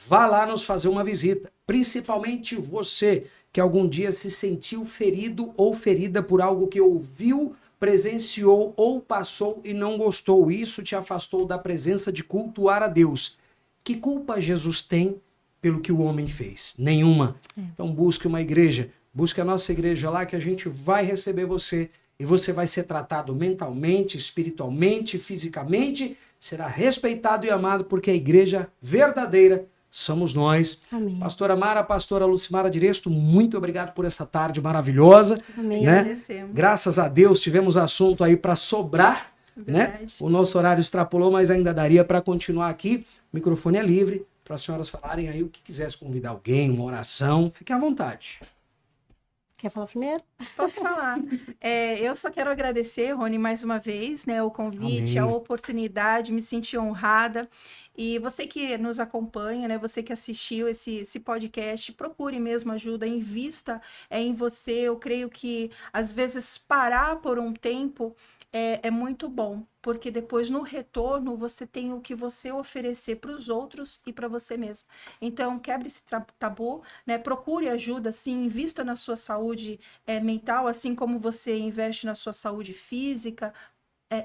Vá lá nos fazer uma visita. Principalmente você que algum dia se sentiu ferido ou ferida por algo que ouviu, presenciou ou passou e não gostou. Isso te afastou da presença de cultuar a Deus. Que culpa Jesus tem pelo que o homem fez? Nenhuma. Então busque uma igreja. Busque a nossa igreja lá que a gente vai receber você e você vai ser tratado mentalmente, espiritualmente, fisicamente, será respeitado e amado porque a igreja verdadeira somos nós. Amém. Pastora Mara, pastora Lucimara Diresto, muito obrigado por essa tarde maravilhosa. Amém. Né? Agradecemos. Graças a Deus tivemos assunto aí para sobrar. Né? O nosso horário extrapolou, mas ainda daria para continuar aqui. O microfone é livre para as senhoras falarem aí o que quiser, se convidar alguém, uma oração, fique à vontade. Quer falar primeiro? Posso falar. Eu só quero agradecer, Rony, mais uma vez, né, o convite, Amém. a oportunidade, me senti honrada. E você que nos acompanha, né, você que assistiu esse podcast, procure mesmo ajuda, invista em você. Eu creio que, às vezes, parar por um tempo é muito bom, porque depois, no retorno, você tem o que você oferecer para os outros e para você mesmo. Então, quebre esse tabu, né? Procure ajuda, sim, invista na sua saúde mental, assim como você investe na sua saúde física.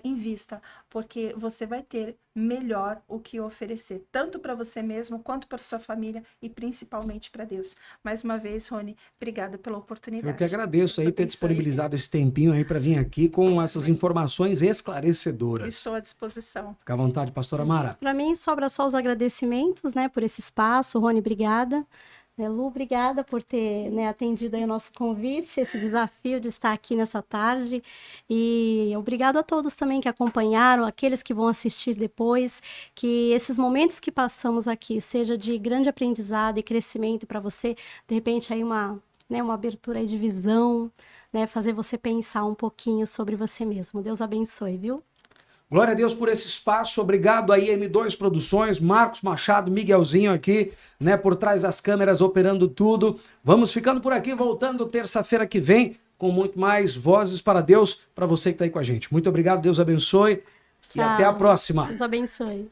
Invista, porque você vai ter melhor o que oferecer, tanto para você mesmo, quanto para sua família e principalmente para Deus. Mais uma vez, Rony, obrigada pela oportunidade. Eu que agradeço aí ter disponibilizado esse tempinho aí para vir aqui com essas informações esclarecedoras. Estou à disposição. Fica à vontade, pastora Mara. Para mim, sobra só os agradecimentos, né, por esse espaço. Rony, obrigada. Lu, obrigada por ter, né, atendido aí o nosso convite, esse desafio de estar aqui nessa tarde. E obrigado a todos também que acompanharam, aqueles que vão assistir depois, que esses momentos que passamos aqui seja de grande aprendizado e crescimento para você, de repente aí uma abertura aí de visão, né, fazer você pensar um pouquinho sobre você mesmo. Deus abençoe, viu? Glória a Deus por esse espaço, obrigado aí M2 Produções, Marcos Machado, Miguelzinho aqui, né, por trás das câmeras operando tudo. Vamos ficando por aqui, voltando terça-feira que vem com muito mais Vozes para Deus, para você que está aí com a gente. Muito obrigado, Deus abençoe. Tchau. E até a próxima. Deus abençoe.